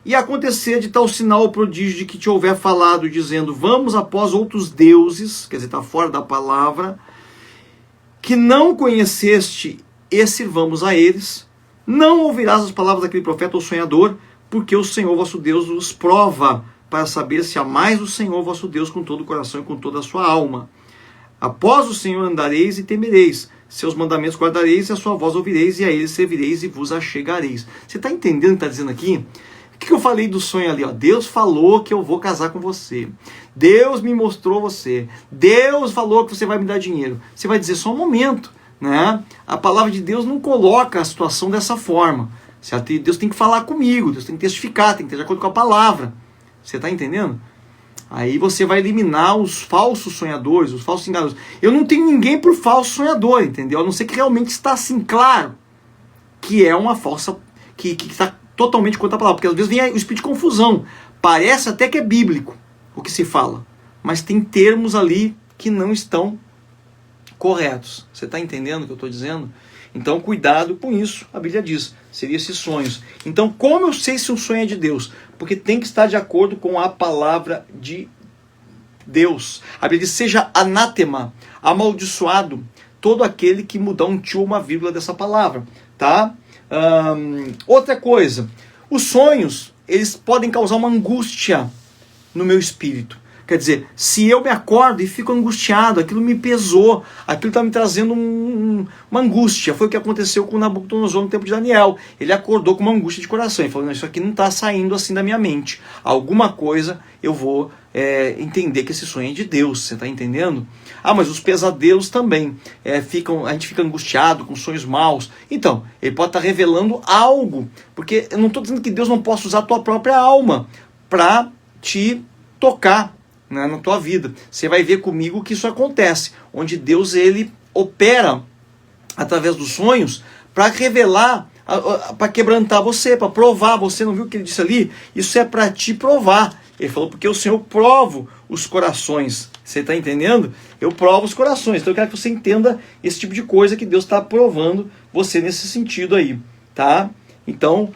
e acontecer de tal sinal ou prodígio de que te houver falado, dizendo, vamos após outros deuses, quer dizer, está fora da palavra, que não conheceste e sirvamos a eles, não ouvirás as palavras daquele profeta ou sonhador, porque o Senhor vosso Deus os prova, para saber se amais o Senhor vosso Deus com todo o coração e com toda a sua alma. Após o Senhor andareis e temereis, seus mandamentos guardareis e a sua voz ouvireis, e a eles servireis e vos achegareis. Você está entendendo o que está dizendo aqui? O que eu falei do sonho ali? Ó? Deus falou que eu vou casar com você. Deus me mostrou você. Deus falou que você vai me dar dinheiro. Você vai dizer só um momento, né? A palavra de Deus não coloca a situação dessa forma. Deus tem que falar comigo, Deus tem que testificar, tem que ter de acordo com a palavra. Você está entendendo? Aí você vai eliminar os falsos sonhadores, os falsos enganadores. Eu não tenho ninguém por falso sonhador, entendeu? A não ser que realmente está assim claro que é uma falsa, que está totalmente contra a palavra. Porque às vezes vem o espírito de confusão. Parece até que é bíblico o que se fala. Mas tem termos ali que não estão corretos. Você está entendendo o que eu estou dizendo? Então cuidado com isso, a Bíblia diz. Seriam esses sonhos. Então como eu sei se um sonho é de Deus? Porque tem que estar de acordo com a palavra de Deus. A Bíblia diz, seja anátema, amaldiçoado, todo aquele que mudar um tio ou uma vírgula dessa palavra. Tá? Outra coisa, os sonhos, eles podem causar uma angústia no meu espírito. Quer dizer, se eu me acordo e fico angustiado, aquilo me pesou, aquilo está me trazendo uma angústia. Foi o que aconteceu com Nabucodonosor no tempo de Daniel. Ele acordou com uma angústia de coração. Ele falou, não, isso aqui não está saindo assim da minha mente. Alguma coisa eu vou entender que esse sonho é de Deus. Você está entendendo? Ah, mas os pesadelos também. A gente fica angustiado com sonhos maus. Então, ele pode estar revelando algo. Porque eu não estou dizendo que Deus não possa usar a tua própria alma para te tocar, né, na tua vida. Você vai ver comigo que isso acontece, onde Deus ele opera através dos sonhos para revelar, para quebrantar você, para provar você. Não viu o que ele disse ali? Isso é para te provar. Ele falou, porque o Senhor prova os corações. Você está entendendo? Eu provo os corações. Então eu quero que você entenda esse tipo de coisa que Deus está provando você nesse sentido aí, tá? Então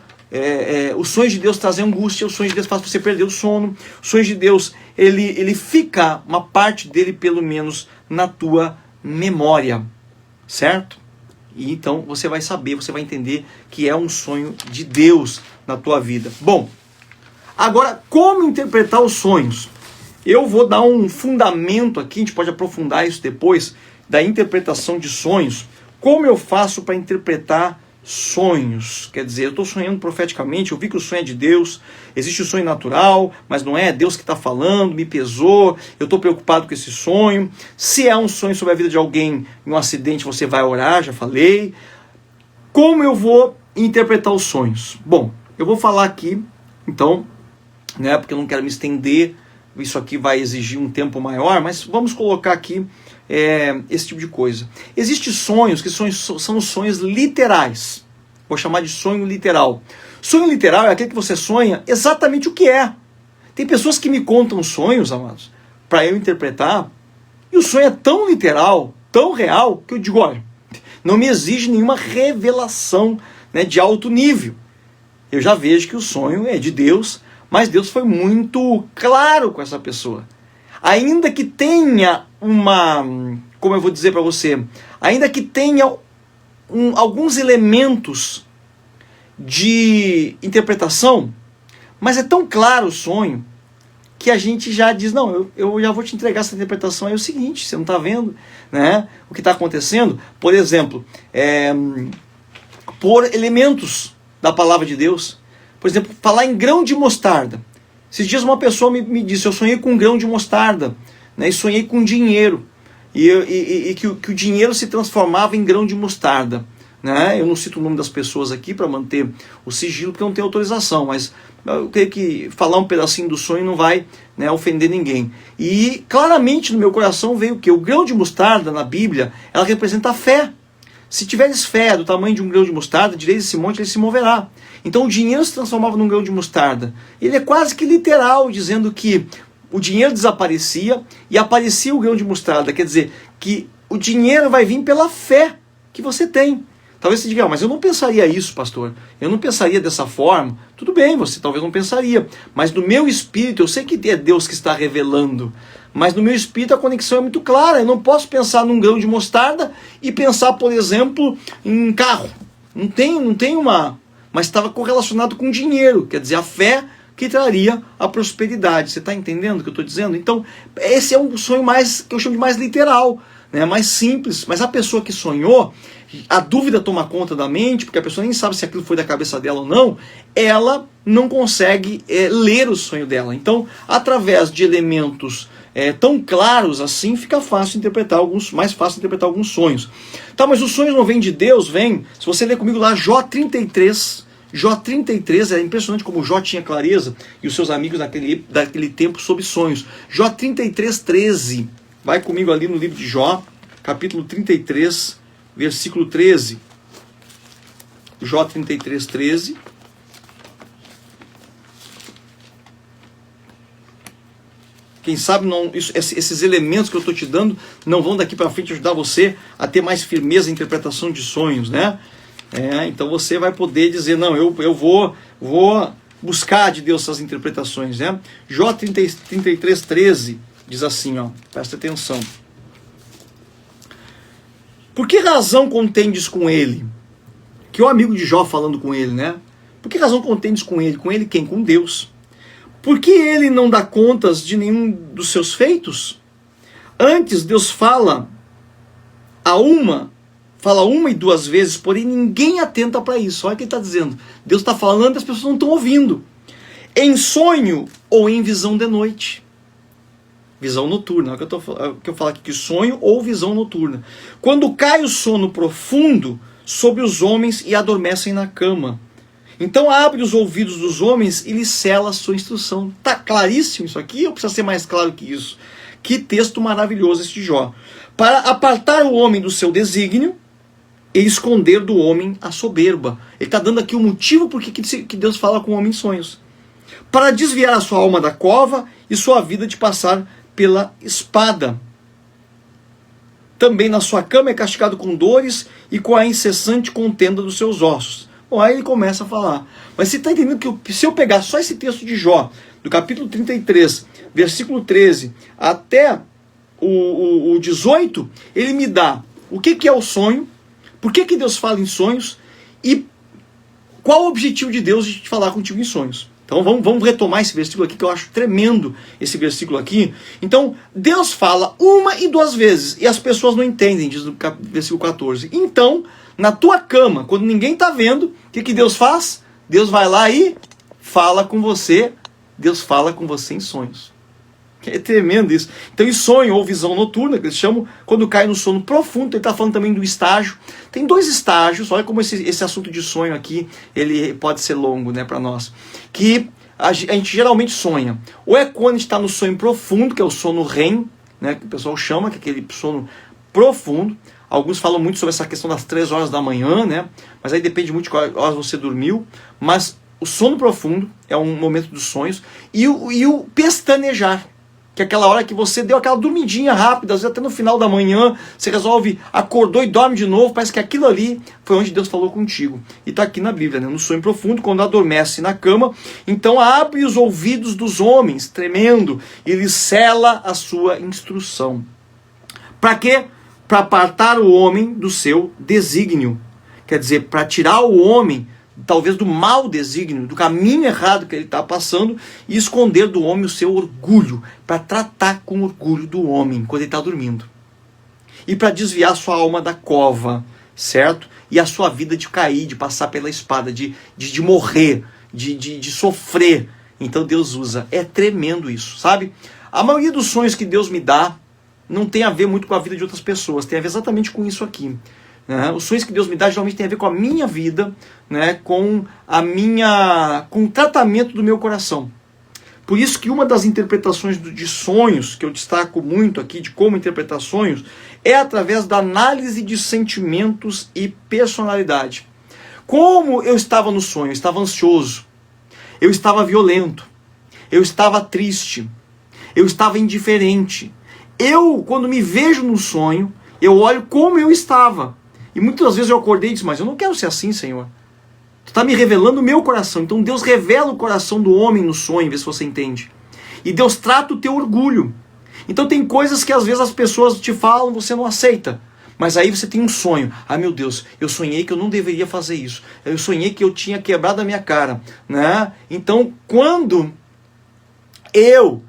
os sonhos de Deus trazem angústia, os sonhos de Deus fazem você perder o sono, os sonhos de Deus, ele fica, uma parte dele pelo menos, na tua memória, certo? E então você vai saber, você vai entender que é um sonho de Deus na tua vida. Bom, agora como interpretar os sonhos? Eu vou dar um fundamento aqui, a gente pode aprofundar isso depois, da interpretação de sonhos. Como eu faço para interpretar sonhos? Quer dizer, eu estou sonhando profeticamente, eu vi que o sonho é de Deus, existe o sonho natural, mas não é Deus que está falando, me pesou, eu estou preocupado com esse sonho. Se é um sonho sobre a vida de alguém em um acidente, você vai orar, já falei. Como eu vou interpretar os sonhos? Bom, eu vou falar aqui, então, né, porque eu não quero me estender, isso aqui vai exigir um tempo maior, mas vamos colocar aqui esse tipo de coisa. Existem sonhos que são sonhos literais. Vou chamar de sonho literal. Sonho literal é aquele que você sonha exatamente o que é. Tem pessoas que me contam sonhos, amados, para eu interpretar, e o sonho é tão literal, tão real, que eu digo, olha, não me exige nenhuma revelação, né, de alto nível. Eu já vejo que o sonho é de Deus, mas Deus foi muito claro com essa pessoa. Ainda que tenha como eu vou dizer para você, ainda que tenha alguns elementos de interpretação, mas é tão claro o sonho, que a gente já diz, não, eu já vou te entregar essa interpretação, é o seguinte, você não está vendo, né, o que está acontecendo? Por exemplo, por elementos da palavra de Deus, por exemplo, falar em grão de mostarda. Esses dias uma pessoa me disse, eu sonhei com um grão de mostarda, né, e sonhei com dinheiro, e que o dinheiro se transformava em grão de mostarda. Né? Eu não cito o nome das pessoas aqui para manter o sigilo, porque eu não tenho autorização, mas eu creio que falar um pedacinho do sonho não vai, né, ofender ninguém. E claramente no meu coração veio o quê? O grão de mostarda na Bíblia, ela representa a fé. Se tiveres fé do tamanho de um grão de mostarda, direis esse monte, ele se moverá. Então o dinheiro se transformava num grão de mostarda. Ele é quase que literal, dizendo que o dinheiro desaparecia e aparecia o grão de mostarda. Quer dizer, que o dinheiro vai vir pela fé que você tem. Talvez você diga, mas eu não pensaria isso, pastor. Eu não pensaria dessa forma. Tudo bem, você talvez não pensaria. Mas no meu espírito, eu sei que é Deus que está revelando. Mas no meu espírito a conexão é muito clara. Eu não posso pensar num grão de mostarda e pensar, por exemplo, em carro. Não tem uma... Mas estava correlacionado com dinheiro. Quer dizer, a fé que traria a prosperidade. Você está entendendo o que eu estou dizendo? Então, esse é um sonho mais, que eu chamo de mais literal, né? Mais simples. Mas a pessoa que sonhou, a dúvida toma conta da mente, porque a pessoa nem sabe se aquilo foi da cabeça dela ou não, ela não consegue ler o sonho dela. Então, através de elementos tão claros assim, fica fácil interpretar mais fácil interpretar alguns sonhos. Tá, mas os sonhos não vêm de Deus? Vêm. Se você ler comigo lá, Jó 33, é impressionante como Jó tinha clareza, e os seus amigos daquele tempo sobre sonhos. Jó 33:13. Vai comigo ali no livro de Jó, capítulo 33, versículo 13. Jó 33:13. Quem sabe esses elementos que eu estou te dando não vão daqui para frente ajudar você a ter mais firmeza na interpretação de sonhos, né? Então você vai poder dizer, não, eu vou buscar de Deus essas interpretações, né? Jó 33:13 diz assim, ó, presta atenção. Por que razão contendes com ele? Que é o amigo de Jó falando com ele, né? Por que razão contendes com ele? Com ele quem? Com Deus. Por que ele não dá contas de nenhum dos seus feitos? Antes Deus fala uma e duas vezes, porém ninguém atenta para isso. Olha o que ele está dizendo. Deus está falando e as pessoas não estão ouvindo. Em sonho ou em visão de noite. Visão noturna. É o que eu falo aqui, que sonho ou visão noturna. Quando cai o sono profundo sobre os homens e adormecem na cama. Então abre os ouvidos dos homens e lhes sela a sua instrução. Está claríssimo isso aqui? Ou precisa ser mais claro que isso? Que texto maravilhoso este de Jó. Para apartar o homem do seu desígnio e esconder do homem a soberba. Ele está dando aqui o motivo por que Deus fala com o homem em sonhos. Para desviar a sua alma da cova e sua vida de passar pela espada. Também na sua cama é castigado com dores e com a incessante contenda dos seus ossos. Bom, aí ele começa a falar. Mas você está entendendo que se eu pegar só esse texto de Jó, do capítulo 33, versículo 13, até o 18, ele me dá o que é o sonho, Por que Deus fala em sonhos e qual o objetivo de Deus de falar contigo em sonhos? Então vamos retomar esse versículo aqui, que eu acho tremendo esse versículo aqui. Então, Deus fala uma e duas vezes, e as pessoas não entendem, diz no versículo 14. Então, na tua cama, quando ninguém está vendo, o que Deus faz? Deus vai lá e fala com você. Deus fala com você em sonhos. É tremendo isso. Então, em sonho ou visão noturna, que eles chamam, quando cai no sono profundo, ele está falando também do estágio. Tem dois estágios, olha como esse assunto de sonho aqui, ele pode ser longo, né, para nós. Que a gente geralmente sonha. Ou é quando a gente está no sonho profundo, que é o sono REM, né, que o pessoal chama, que é aquele sono profundo. Alguns falam muito sobre essa questão das 3 horas da manhã, né, mas aí depende muito de qual horas você dormiu. Mas o sono profundo é um momento dos sonhos. E o pestanejar, que é aquela hora que você deu aquela dormidinha rápida, às vezes até no final da manhã, você resolve, acordou e dorme de novo, parece que aquilo ali foi onde Deus falou contigo. E está aqui na Bíblia, né? No sonho profundo, quando adormece na cama, então abre os ouvidos dos homens, tremendo, e ele sela a sua instrução. Para quê? Para apartar o homem do seu desígnio. Quer dizer, para tirar o homem talvez do mau desígnio, do caminho errado que ele está passando, e esconder do homem o seu orgulho, para tratar com orgulho do homem quando ele está dormindo. E para desviar sua alma da cova, certo? E a sua vida de cair, de passar pela espada, de morrer, de sofrer. Então Deus usa. É tremendo isso, sabe? A maioria dos sonhos que Deus me dá não tem a ver muito com a vida de outras pessoas, tem a ver exatamente com isso aqui. Os sonhos que Deus me dá geralmente tem a ver com a minha vida, né, com o tratamento do meu coração. Por isso que uma das interpretações de sonhos, que eu destaco muito aqui, de como interpretar sonhos, é através da análise de sentimentos e personalidade. Como eu estava no sonho? Eu estava ansioso, eu estava violento, eu estava triste, eu estava indiferente. Quando me vejo no sonho, eu olho como eu estava. E muitas vezes eu acordei e disse, mas eu não quero ser assim, Senhor. Tu está me revelando o meu coração. Então Deus revela o coração do homem no sonho, vê se você entende. E Deus trata o teu orgulho. Então tem coisas que às vezes as pessoas te falam, você não aceita. Mas aí você tem um sonho. Ah, meu Deus, eu sonhei que eu não deveria fazer isso. Eu sonhei que eu tinha quebrado a minha cara. Né? Então, quando eu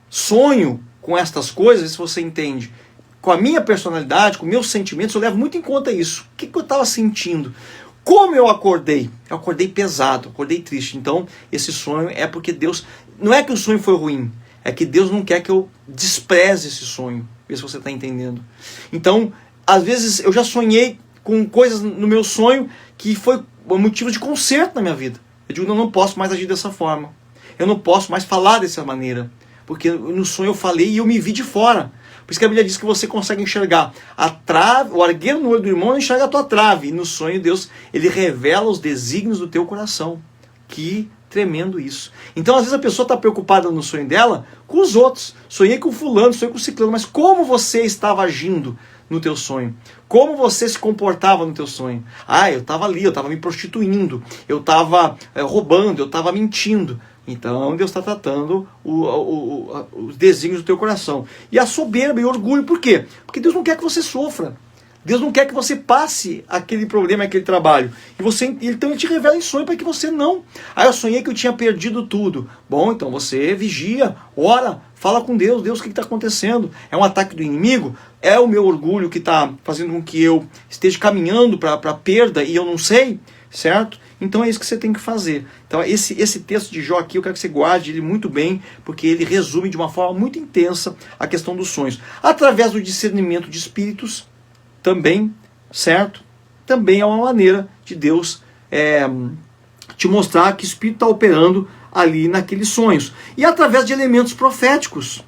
sonho com estas coisas, se você entende, com a minha personalidade, com meus sentimentos, eu levo muito em conta isso. O que eu estava sentindo? Como eu acordei? Eu acordei pesado, acordei triste. Então, esse sonho é porque Deus... Não é que o sonho foi ruim, é que Deus não quer que eu despreze esse sonho. Vê se você está entendendo. Então, às vezes, eu já sonhei com coisas no meu sonho que foi motivo de conserto na minha vida. Eu digo, não posso mais agir dessa forma. Eu não posso mais falar dessa maneira. Porque no sonho eu falei e eu me vi de fora. Por isso que a Bíblia diz que você consegue enxergar a trave, o argueiro no olho do irmão não enxerga a tua trave. E no sonho Deus, ele revela os desígnios do teu coração. Que tremendo isso. Então às vezes a pessoa está preocupada no sonho dela com os outros. Sonhei com fulano, sonhei com ciclano. Mas como você estava agindo no teu sonho? Como você se comportava no teu sonho? Ah, eu estava ali, eu estava me prostituindo. Eu estava roubando, eu estava mentindo. Então Deus está tratando os desígnios do teu coração. E a soberba e o orgulho, por quê? Porque Deus não quer que você sofra. Deus não quer que você passe aquele problema, aquele trabalho. Então ele te revela em sonho para que você não. Ah, eu sonhei que eu tinha perdido tudo. Bom, então você vigia, ora, fala com Deus. Deus, o que está acontecendo? É um ataque do inimigo? É o meu orgulho que está fazendo com que eu esteja caminhando para a perda e eu não sei? Certo? Então é isso que você tem que fazer. Então esse texto de Jó aqui, eu quero que você guarde ele muito bem, porque ele resume de uma forma muito intensa a questão dos sonhos. Através do discernimento de espíritos, também, certo? Também é uma maneira de Deus te mostrar que o espírito está operando ali naqueles sonhos. E através de elementos proféticos,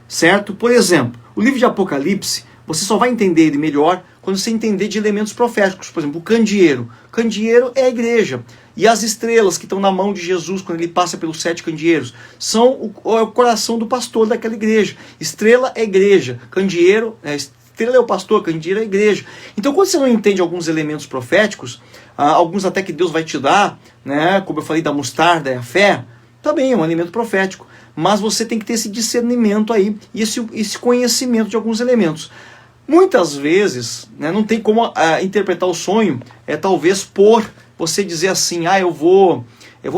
certo? Por exemplo, o livro de Apocalipse, você só vai entender ele melhor quando você entender de elementos proféticos. Por exemplo, o candeeiro. O candeeiro é a igreja. E as estrelas que estão na mão de Jesus, quando ele passa pelos 7 candeeiros, são o coração do pastor daquela igreja. Estrela é a igreja. Candeeiro, estrela é o pastor, candeeiro é a igreja. Então, quando você não entende alguns elementos proféticos, alguns até que Deus vai te dar, né, como eu falei da mostarda e a fé, também é um elemento profético. Mas você tem que ter esse discernimento aí e esse conhecimento de alguns elementos. Muitas vezes, né, não tem como interpretar o sonho, talvez por você dizer assim, eu vou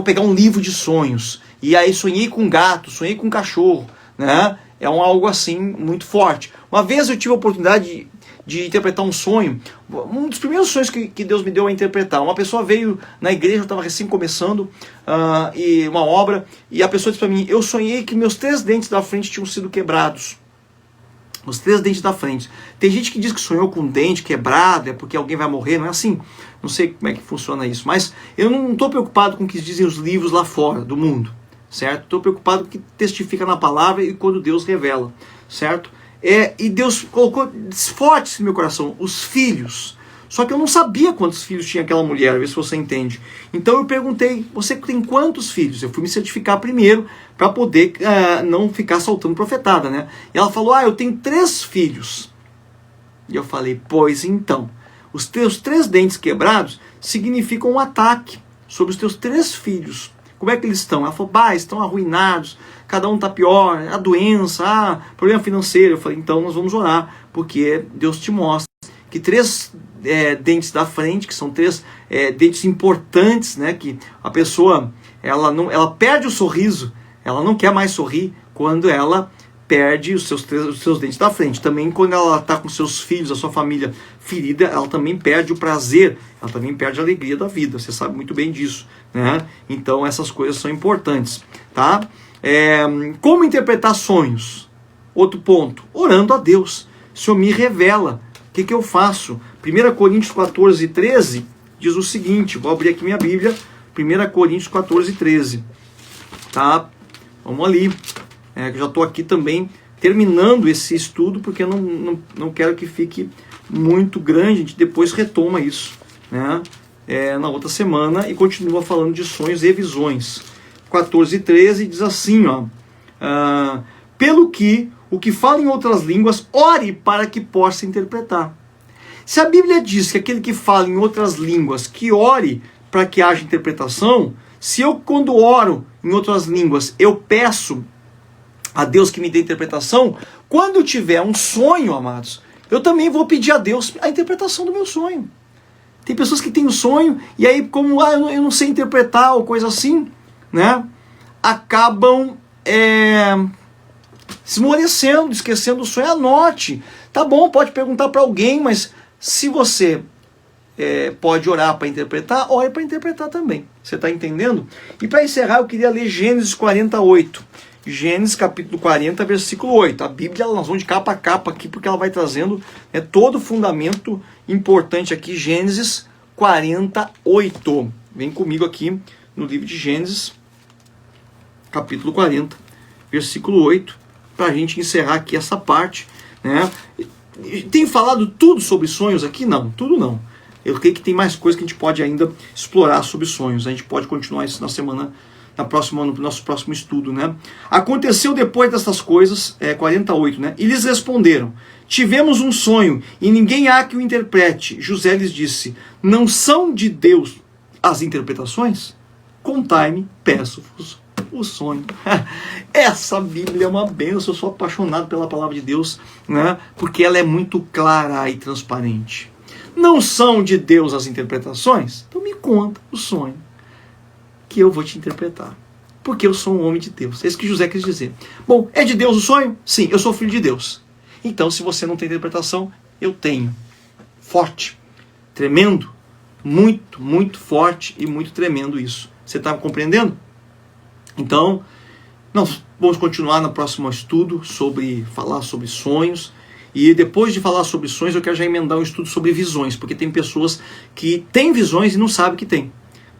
pegar um livro de sonhos, e aí sonhei com um gato, sonhei com um cachorro, né? É algo assim muito forte. Uma vez eu tive a oportunidade de interpretar um sonho, um dos primeiros sonhos que Deus me deu a interpretar. Uma pessoa veio na igreja, eu estava recém começando e uma obra, e a pessoa disse para mim, eu sonhei que meus 3 dentes da frente tinham sido quebrados. Os 3 dentes da frente. Tem gente que diz que sonhou com um dente quebrado, é porque alguém vai morrer, não é assim. Não sei como é que funciona isso, mas eu não estou preocupado com o que dizem os livros lá fora do mundo, certo? Estou preocupado com o que testifica na palavra e quando Deus revela, certo? E Deus colocou forte no meu coração, os filhos. Só que eu não sabia quantos filhos tinha aquela mulher, ver se você entende. Então eu perguntei, você tem quantos filhos? Eu fui me certificar primeiro, para poder não ficar soltando profetada, né? E ela falou, eu tenho 3 filhos. E eu falei, pois então, os teus 3 dentes quebrados significam um ataque sobre os teus 3 filhos. Como é que eles estão? Ela falou, estão arruinados, cada um está pior, a doença, problema financeiro. Eu falei, então nós vamos orar, porque Deus te mostra que 3 dentes da frente, que são 3 dentes importantes, né? Que a pessoa ela perde o sorriso, ela não quer mais sorrir quando ela perde os seus dentes da frente. Também quando ela está com seus filhos, a sua família ferida, ela também perde o prazer, ela também perde a alegria da vida. Você sabe muito bem disso, né? Então essas coisas são importantes, tá? Como interpretar sonhos? Outro ponto, orando a Deus. O Senhor me revela. O que eu faço? 1 Coríntios 14, 13 diz o seguinte, vou abrir aqui minha Bíblia, 1 Coríntios 14, 13. Tá? Vamos ali. Eu já estou aqui também terminando esse estudo, porque eu não quero que fique muito grande, a gente depois retoma isso, né? Na outra semana, e continua falando de sonhos e visões. 14, 13 diz assim, pelo que o que fala em outras línguas, ore para que possa interpretar. Se a Bíblia diz que aquele que fala em outras línguas, que ore para que haja interpretação, se eu, quando oro em outras línguas, eu peço a Deus que me dê interpretação, quando eu tiver um sonho, amados, eu também vou pedir a Deus a interpretação do meu sonho. Tem pessoas que têm um sonho, e aí como eu não sei interpretar, ou coisa assim, né, acabam se esmorecendo, esquecendo o sonho. Anote. Tá bom, pode perguntar para alguém, mas se você pode orar para interpretar, ore para interpretar também. Você está entendendo? E para encerrar, eu queria ler Gênesis 48. Gênesis capítulo 40, versículo 8. A Bíblia, nós vamos de capa a capa aqui, porque ela vai trazendo todo o fundamento importante aqui. Gênesis 48. Vem comigo aqui no livro de Gênesis, capítulo 40, versículo 8, para a gente encerrar aqui essa parte, né? Tem falado tudo sobre sonhos aqui? Não, tudo não. Eu creio que tem mais coisa que a gente pode ainda explorar sobre sonhos. A gente pode continuar isso no nosso próximo estudo, né? Aconteceu depois dessas coisas, 48, né? E lhes responderam, tivemos um sonho e ninguém há que o interprete. José lhes disse, não são de Deus as interpretações? Contai-me, peço-vos o sonho. Essa Bíblia é uma bênção, eu sou apaixonado pela palavra de Deus, né? Porque ela é muito clara e transparente. Não são de Deus as interpretações? Então me conta o sonho, que eu vou te interpretar. Porque eu sou um homem de Deus. É isso que José quis dizer. Bom, é de Deus o sonho? Sim, eu sou filho de Deus. Então, se você não tem interpretação, eu tenho. Forte, tremendo, muito, muito forte e muito tremendo isso. Você está compreendendo? Então, nós vamos continuar no próximo estudo falar sobre sonhos. E depois de falar sobre sonhos, eu quero já emendar um estudo sobre visões, porque tem pessoas que têm visões e não sabem que tem,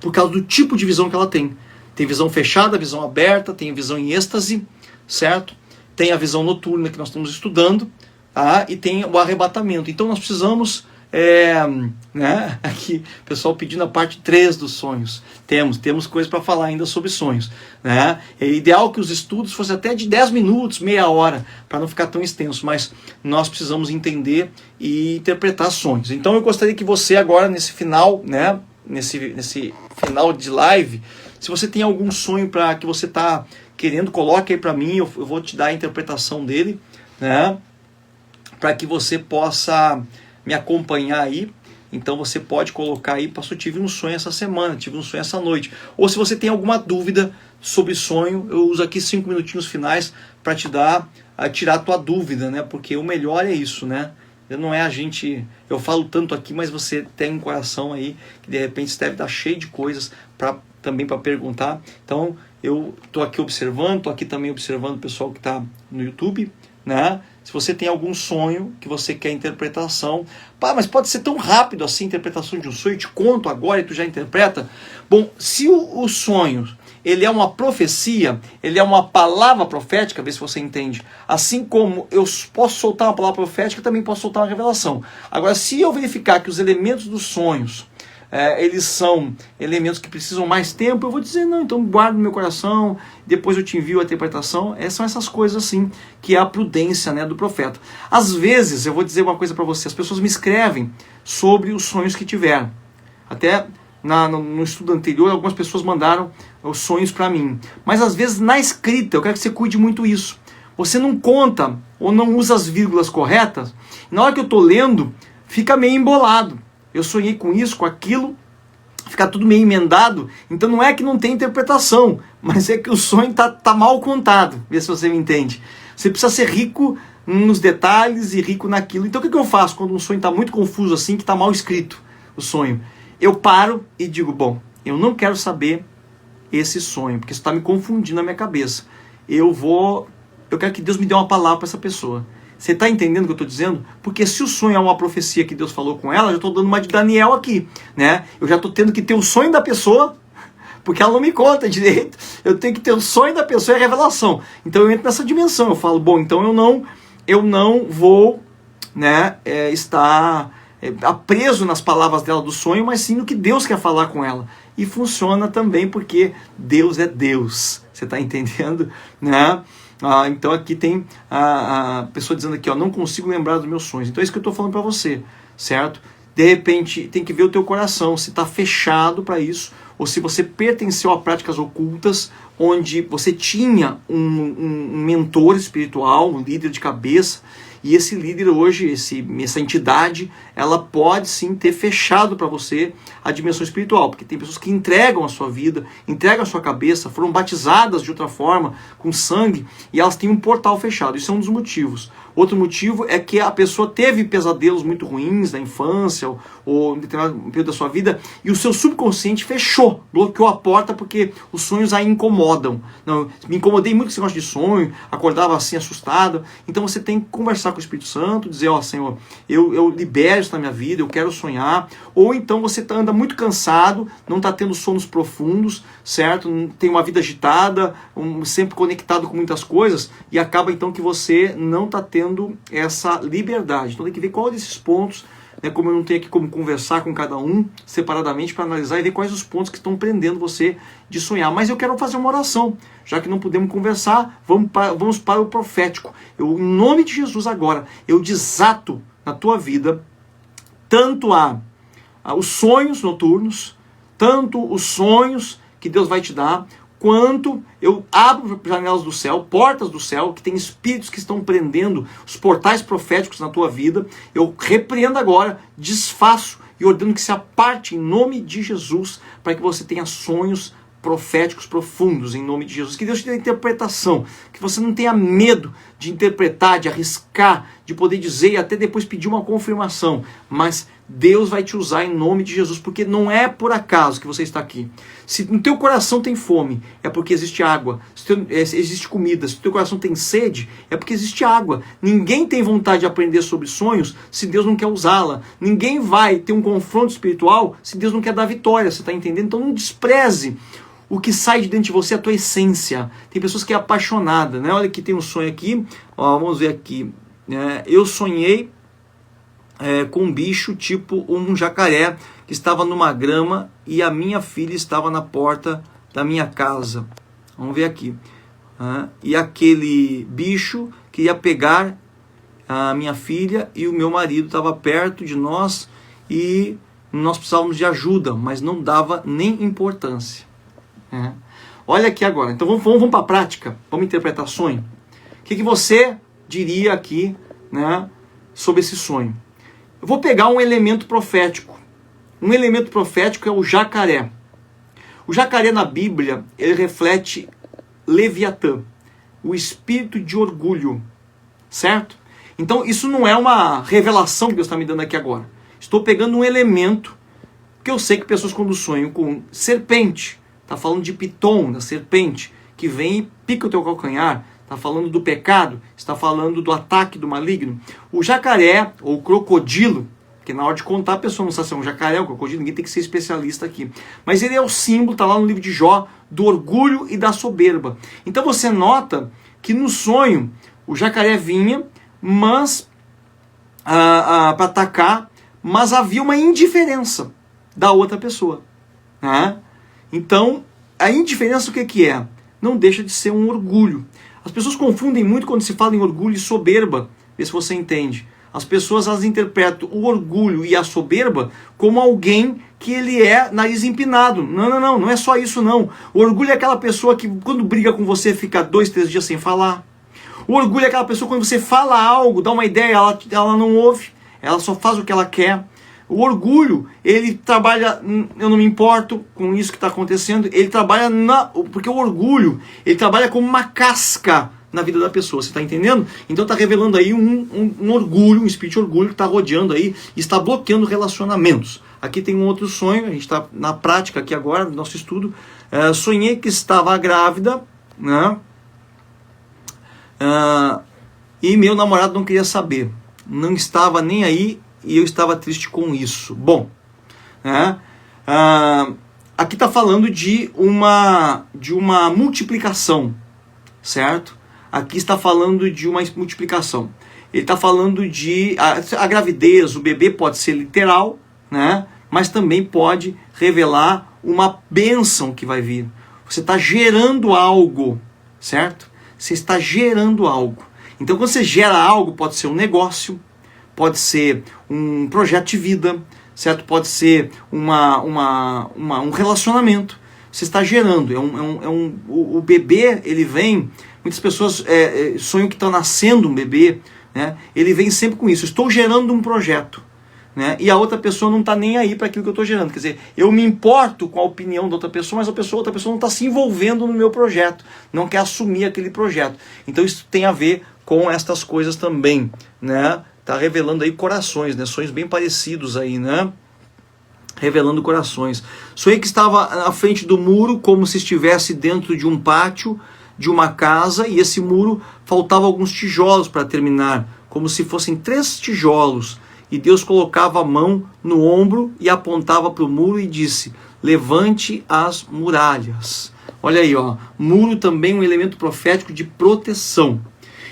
por causa do tipo de visão que ela tem. Tem visão fechada, visão aberta, tem visão em êxtase, certo? Tem a visão noturna que nós estamos estudando, tá? E tem o arrebatamento. Então nós precisamos, né? Aqui, o pessoal pedindo a parte 3 dos sonhos. Temos coisa para falar ainda sobre sonhos, né? É ideal que os estudos fossem até de 10 minutos, meia hora, para não ficar tão extenso, mas nós precisamos entender e interpretar sonhos. Então eu gostaria que você agora, nesse final, né? Nesse final de live, se você tem algum sonho que você está querendo, coloque aí para mim, eu vou te dar a interpretação dele, né? para que você possa me acompanhar aí. Então você pode colocar aí, pastor, tive um sonho essa semana, tive um sonho essa noite. Ou se você tem alguma dúvida sobre sonho, eu uso aqui 5 minutinhos finais para te dar, tirar a tua dúvida, né? Porque o melhor é isso, né? Não é a gente, eu falo tanto aqui, mas você tem um coração aí que de repente deve estar cheio de coisas também para perguntar. Então eu estou aqui observando, estou aqui também observando o pessoal que está no YouTube, né? Se você tem algum sonho que você quer interpretação, mas pode ser tão rápido assim, interpretação de um sonho, eu te conto agora e tu já interpreta. Bom, se o sonho, ele é uma profecia, ele é uma palavra profética, vê se você entende. Assim como eu posso soltar uma palavra profética, também posso soltar uma revelação. Agora, se eu verificar que os elementos dos sonhos, eles são elementos que precisam mais tempo, eu vou dizer, não, então guardo no meu coração, depois eu te envio a interpretação. São essas coisas assim, que é a prudência, né, do profeta. Às vezes, eu vou dizer uma coisa para você, as pessoas me escrevem sobre os sonhos que tiveram. Até no estudo anterior, algumas pessoas mandaram os sonhos para mim. Mas às vezes na escrita, eu quero que você cuide muito isso. Você não conta ou não usa as vírgulas corretas, na hora que eu estou lendo, fica meio embolado. Eu sonhei com isso, com aquilo, fica tudo meio emendado. Então não é que não tem interpretação, mas é que o sonho tá mal contado. Vê se você me entende. Você precisa ser rico nos detalhes e rico naquilo. Então o que eu faço quando um sonho está muito confuso assim, que está mal escrito o sonho? Eu paro e digo, bom, eu não quero saber esse sonho, porque isso está me confundindo na minha cabeça. Eu quero que Deus me dê uma palavra para essa pessoa. Você está entendendo o que eu estou dizendo? Porque se o sonho é uma profecia que Deus falou com ela, eu já estou dando uma de Daniel aqui, né? Eu já estou tendo que ter o sonho da pessoa, porque ela não me conta direito. Eu tenho que ter o sonho da pessoa e a revelação. Então eu entro nessa dimensão. Eu falo, bom, então eu não vou, né, estar preso nas palavras dela do sonho, mas sim no que Deus quer falar com ela. E funciona também porque Deus é Deus. Você está entendendo, né? Então aqui tem a pessoa dizendo aqui, não consigo lembrar dos meus sonhos. Então é isso que eu estou falando para você, certo? De repente tem que ver o teu coração, se está fechado para isso, ou se você pertenceu a práticas ocultas, onde você tinha um mentor espiritual, um líder de cabeça, e esse líder hoje, essa entidade, ela pode sim ter fechado para você a dimensão espiritual, porque tem pessoas que entregam a sua vida, entregam a sua cabeça, foram batizadas de outra forma, com sangue, e elas têm um portal fechado. Isso é um dos motivos. Outro motivo é que a pessoa teve pesadelos muito ruins na infância, ou em determinado período da sua vida, e o seu subconsciente fechou, bloqueou a porta, porque os sonhos a incomodam. Não, me incomodei muito com esse negócio de sonho, acordava assim assustado. Então você tem que conversar com o Espírito Santo, dizer, Senhor, eu libero isso na minha vida, eu quero sonhar. Ou então você anda muito cansado, não está tendo sonos profundos, certo? Tem uma vida agitada, sempre conectado com muitas coisas, e acaba então que você não está tendo essa liberdade. Então tem que ver qual desses pontos, né, como eu não tenho aqui como conversar com cada um separadamente para analisar e ver quais os pontos que estão prendendo você de sonhar. Mas eu quero fazer uma oração. Já que não podemos conversar, vamos para o profético. Em nome de Jesus agora, eu desato na tua vida tanto os sonhos noturnos, tanto os sonhos que Deus vai te dar, quanto eu abro janelas do céu, portas do céu, que tem espíritos que estão prendendo os portais proféticos na tua vida. Eu repreendo agora, desfaço e ordeno que se aparte em nome de Jesus, para que você tenha sonhos proféticos profundos em nome de Jesus. Que Deus te dê interpretação, que você não tenha medo de interpretar, de arriscar, de poder dizer e até depois pedir uma confirmação, mas Deus vai te usar em nome de Jesus, porque não é por acaso que você está aqui. Se no teu coração tem fome, é porque existe água. Se existe comida. Se no teu coração tem sede, é porque existe água. Ninguém tem vontade de aprender sobre sonhos se Deus não quer usá-la. Ninguém vai ter um confronto espiritual se Deus não quer dar vitória. Você está entendendo? Então não despreze o que sai de dentro de você, a tua essência. Tem pessoas que é apaixonada, né? Olha que tem um sonho aqui. Vamos ver aqui. Eu sonhei com um bicho tipo um jacaré que estava numa grama e a minha filha estava na porta da minha casa. Vamos ver aqui. E aquele bicho queria pegar a minha filha e o meu marido estava perto de nós e nós precisávamos de ajuda, mas não dava nem importância. Olha aqui agora. Então vamos para a prática. Vamos interpretar sonho. O que você diria aqui, né? sobre esse sonho. Eu vou pegar um elemento profético. Um elemento profético é o jacaré. O jacaré na Bíblia, ele reflete Leviatã, o espírito de orgulho, certo? Então isso não é uma revelação que Deus está me dando aqui agora. Estou pegando um elemento que eu sei que pessoas quando sonham com serpente, está falando de Piton, da serpente, que vem e pica o teu calcanhar, está falando do pecado, está falando do ataque do maligno. O jacaré, ou crocodilo, porque na hora de contar a pessoa não sabe se é um jacaré ou um crocodilo, ninguém tem que ser especialista aqui. Mas ele é o símbolo, está lá no livro de Jó, do orgulho e da soberba. Então você nota que no sonho o jacaré vinha, mas para atacar, mas havia uma indiferença da outra pessoa. Né? Então, a indiferença o que é? Não deixa de ser um orgulho. As pessoas confundem muito quando se fala em orgulho e soberba. Vê se você entende. As pessoas elas interpretam o orgulho e a soberba como alguém que ele é nariz empinado. Não é só isso não. O orgulho é aquela pessoa que quando briga com você fica 2, 3 dias sem falar. O orgulho é aquela pessoa quando você fala algo, dá uma ideia, ela não ouve, ela só faz o que ela quer. O orgulho, ele trabalha, eu não me importo com isso que está acontecendo, ele trabalha, porque o orgulho, ele trabalha como uma casca na vida da pessoa, você está entendendo? Então está revelando aí um orgulho, um espírito de orgulho que está rodeando aí, e está bloqueando relacionamentos. Aqui tem um outro sonho, a gente está na prática aqui agora, no nosso estudo, sonhei que estava grávida, né? E meu namorado não queria saber, não estava nem aí, e eu estava triste com isso. Bom, né? Aqui está falando de uma multiplicação, certo? Aqui está falando de uma multiplicação. Ele está falando de a gravidez, o bebê pode ser literal, né? Mas também pode revelar uma bênção que vai vir. Você está gerando algo, certo? Você está gerando algo. Então, quando você gera algo, pode ser um negócio, pode ser um projeto de vida, certo? Pode ser um relacionamento. Você está gerando. O bebê, ele vem... Muitas pessoas sonham que está nascendo um bebê, né? Ele vem sempre com isso. Estou gerando um projeto. Né? E a outra pessoa não está nem aí para aquilo que eu estou gerando. Quer dizer, eu me importo com a opinião da outra pessoa, mas outra pessoa não está se envolvendo no meu projeto, não quer assumir aquele projeto. Então isso tem a ver com estas coisas também, né? Está revelando aí corações, né? Sonhos bem parecidos aí, né? Revelando corações. Sonhei que estava na frente do muro, como se estivesse dentro de um pátio, de uma casa, e esse muro faltava alguns tijolos para terminar, como se fossem 3 tijolos. E Deus colocava a mão no ombro e apontava para o muro e disse: levante as muralhas. Olha aí, ó, muro também um elemento profético de proteção.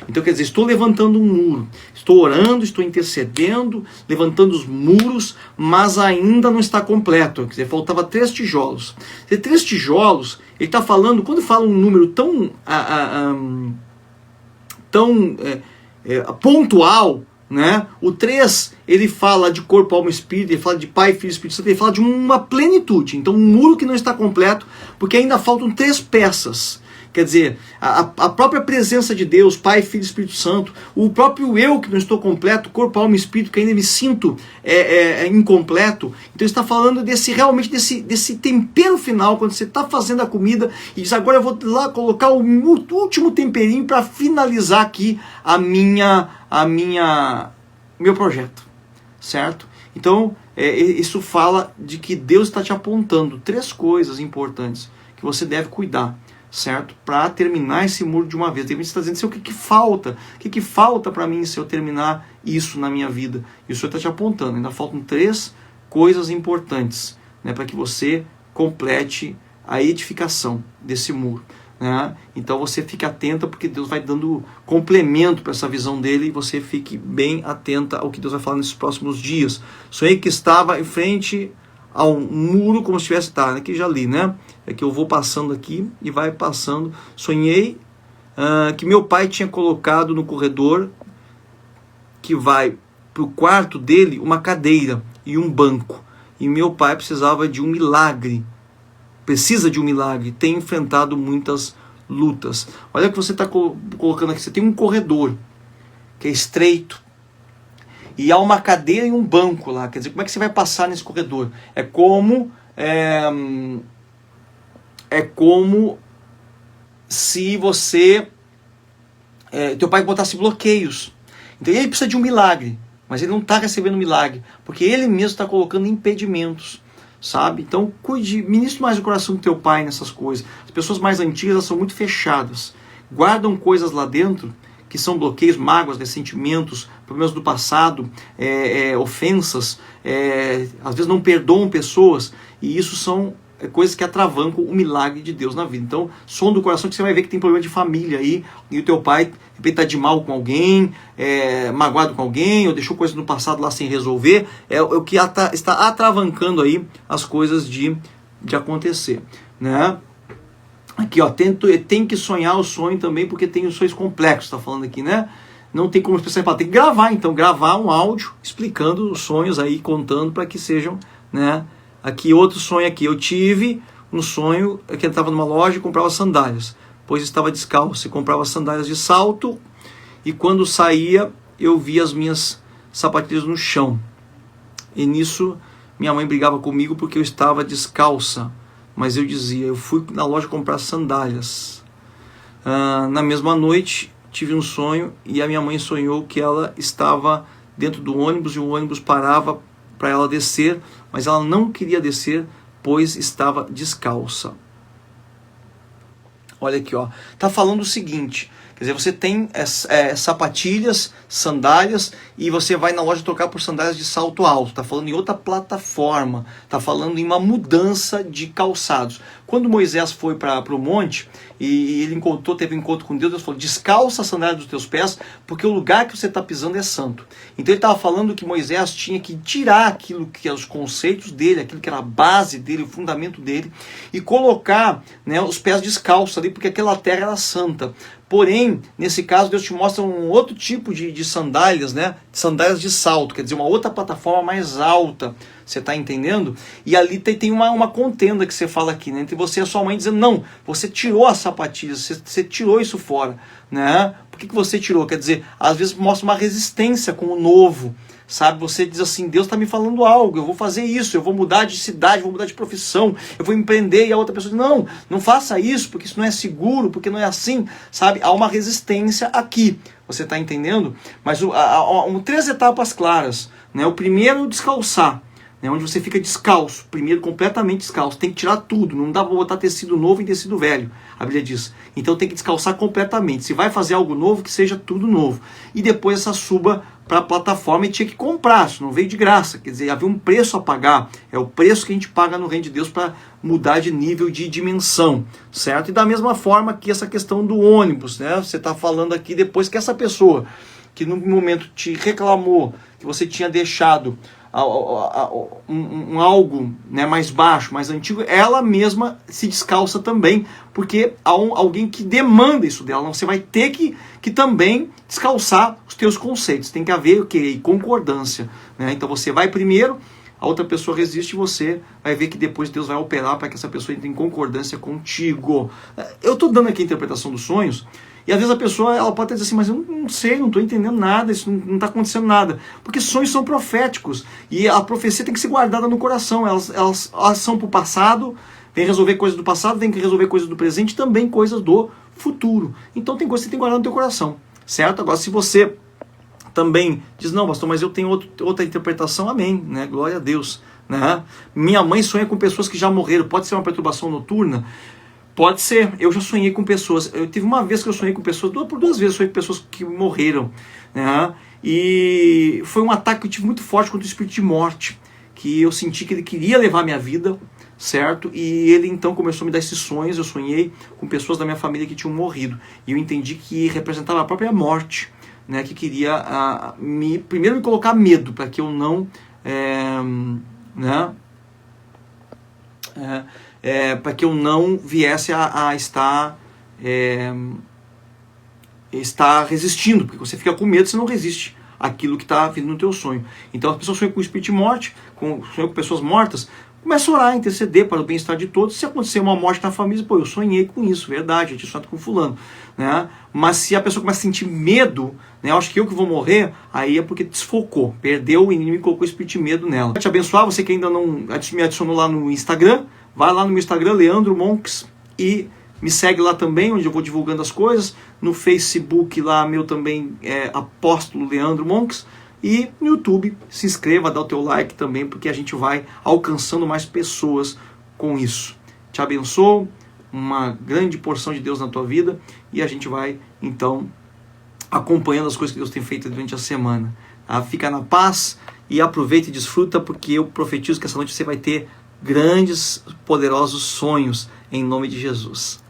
Então quer dizer, estou levantando um muro, estou orando, estou intercedendo, levantando os muros, mas ainda não está completo. Quer dizer, faltava 3 tijolos. 3 tijolos, ele está falando, quando fala um número tão pontual, né? O 3, ele fala de corpo, alma e espírito, ele fala de Pai, Filho e Espírito Santo, ele fala de uma plenitude. Então um muro que não está completo, porque ainda faltam 3 peças. Quer dizer, a própria presença de Deus, Pai, Filho e Espírito Santo, o próprio eu que não estou completo, corpo, alma e espírito, que ainda me sinto incompleto. Então está falando realmente desse tempero final, quando você está fazendo a comida e diz, agora eu vou lá colocar o último temperinho para finalizar aqui meu projeto, certo? Então isso fala de que Deus está te apontando 3 coisas importantes que você deve cuidar, certo? Para terminar esse muro de uma vez. Você está dizendo, o que falta? O que falta para mim se eu terminar isso na minha vida? E o Senhor está te apontando. Ainda faltam 3 coisas importantes, né, para que você complete a edificação desse muro. Né? Então você fique atenta, porque Deus vai dando complemento para essa visão dele, e você fique bem atenta ao que Deus vai falar nesses próximos dias. Sonhei que estava em frente a um muro, como se tivesse, aqui já li, né? É que eu vou passando aqui e vai passando. Sonhei que meu pai tinha colocado no corredor que vai para o quarto dele uma cadeira e um banco. E meu pai precisava de um milagre. Precisa de um milagre. Tem enfrentado muitas lutas. Olha o que você está colocando aqui. Você tem um corredor que é estreito. e há uma cadeira e um banco lá. Quer dizer, como é que você vai passar nesse corredor? É como se você teu pai botasse bloqueios. Então ele precisa de um milagre, mas ele não está recebendo milagre, porque ele mesmo está colocando impedimentos, sabe? Então cuide, ministre mais o coração do teu pai nessas coisas. As pessoas mais antigas, elas são muito fechadas, guardam coisas lá dentro que são bloqueios, mágoas, ressentimentos, problemas do passado, ofensas, às vezes não perdoam pessoas, e isso são coisas que atravancam o milagre de Deus na vida. Então, som do coração, que você vai ver que tem problema de família aí, e o teu pai, de repente, está de mal com alguém, magoado com alguém, ou deixou coisas no passado lá sem resolver, é o que está atravancando aí as coisas de acontecer, né? Aqui, ó, tem que sonhar o sonho também, porque tem os sonhos complexos, tá falando aqui, né? Não tem como expressar, tem que gravar, então, gravar um áudio explicando os sonhos aí, contando para que sejam, né? Aqui, outro sonho aqui, eu tive um sonho que eu estava numa loja e comprava sandálias, pois estava descalço, e comprava sandálias de salto, e quando saía, eu via as minhas sapatilhas no chão, e nisso, minha mãe brigava comigo porque eu estava descalça, mas eu dizia, eu fui na loja comprar sandálias. Na mesma noite, tive um sonho, e a minha mãe sonhou que ela estava dentro do ônibus, e o ônibus parava para ela descer, mas ela não queria descer, pois estava descalça. Olha aqui, ó. Tá falando o seguinte, quer dizer, você tem sapatilhas, sandálias, e você vai na loja trocar por sandálias de salto alto. Tá falando em outra plataforma, tá falando em uma mudança de calçados. Quando Moisés foi para o monte, e ele teve um encontro com Deus, Deus falou, descalça a sandália dos teus pés, porque o lugar que você está pisando é santo. Então ele estava falando que Moisés tinha que tirar aquilo que eram os conceitos dele, aquilo que era a base dele, o fundamento dele, e colocar, né, os pés descalços ali, porque aquela terra era santa. Porém, nesse caso, Deus te mostra um outro tipo de sandálias, né? Sandálias de salto, quer dizer, uma outra plataforma mais alta. Você está entendendo? E ali tem uma contenda que você fala aqui, né? Entre você e a sua mãe dizendo, não, você tirou as sapatilhas, você tirou isso fora, né? Por que você tirou? Quer dizer, às vezes mostra uma resistência com o novo, sabe? Você diz assim, Deus está me falando algo, eu vou fazer isso, eu vou mudar de cidade, vou mudar de profissão, eu vou empreender, e a outra pessoa diz, não faça isso, porque isso não é seguro, porque não é assim, sabe? Há uma resistência aqui, você está entendendo? Mas há 3 etapas claras, né? O primeiro, descalçar, né? Onde você fica descalço, primeiro completamente descalço, tem que tirar tudo, não dá para botar tecido novo em tecido velho, a Bíblia diz. Então tem que descalçar completamente, se vai fazer algo novo, que seja tudo novo. E depois essa suba para a plataforma, e tinha que comprar, isso não veio de graça, quer dizer, havia um preço a pagar, é o preço que a gente paga no reino de Deus para mudar de nível, de dimensão, certo? E da mesma forma que essa questão do ônibus, né? Você está falando aqui depois que essa pessoa que no momento te reclamou que você tinha deixado algo, né, mais baixo, mais antigo, ela mesma se descalça também, porque há alguém que demanda isso dela. Você vai ter que também descalçar os teus conceitos. Tem que haver o quê? Concordância, né? Então você vai primeiro, a outra pessoa resiste, e você vai ver que depois Deus vai operar para que essa pessoa entre em concordância contigo. Eu estou dando aqui a interpretação dos sonhos, e às vezes a pessoa ela pode dizer assim, mas eu não sei, não estou entendendo nada, isso não está acontecendo nada. Porque sonhos são proféticos, e a profecia tem que ser guardada no coração. Elas são para o passado, vem resolver coisas do passado, tem que resolver coisas do presente, também coisas do futuro. Então tem coisas que você tem que guardar no teu coração, certo? Agora, se você também diz, não, pastor, mas eu tenho outra interpretação, amém, né? Glória a Deus, né? Minha mãe sonha com pessoas que já morreram, pode ser uma perturbação noturna? Pode ser, eu já sonhei com pessoas, eu tive uma vez que eu sonhei com pessoas, por 2 vezes eu sonhei com pessoas que morreram, né? E foi um ataque que eu tive muito forte contra o espírito de morte, que eu senti que ele queria levar a minha vida, certo? E ele então começou a me dar esses sonhos, eu sonhei com pessoas da minha família que tinham morrido, e eu entendi que representava a própria morte, né? Que queria primeiro me colocar medo, para que eu não, para que eu não viesse a estar resistindo, porque você fica com medo, você não resiste àquilo que está vindo no teu sonho. Então as pessoas sonham com o espírito de morte, sonham com pessoas mortas, começa a orar, interceder para o bem-estar de todos. Se acontecer uma morte na família, pô, eu sonhei com isso, verdade, eu tinha sonhado com fulano. né? Mas se a pessoa começa a sentir medo, né, eu acho que eu que vou morrer, aí é porque desfocou, perdeu, o inimigo colocou o espírito de medo nela. Vou te abençoar, você que ainda não me adicionou lá no Instagram, vai lá no meu Instagram, Leandro Monks, e me segue lá também, onde eu vou divulgando as coisas. No Facebook lá, meu também é Apóstolo Leandro Monks. E no YouTube, se inscreva, dá o teu like também, porque a gente vai alcançando mais pessoas com isso. Te abençoo, uma grande porção de Deus na tua vida, e a gente vai, então, acompanhando as coisas que Deus tem feito durante a semana. Fica na paz e aproveita e desfruta, porque eu profetizo que essa noite você vai ter grandes, poderosos sonhos, em nome de Jesus.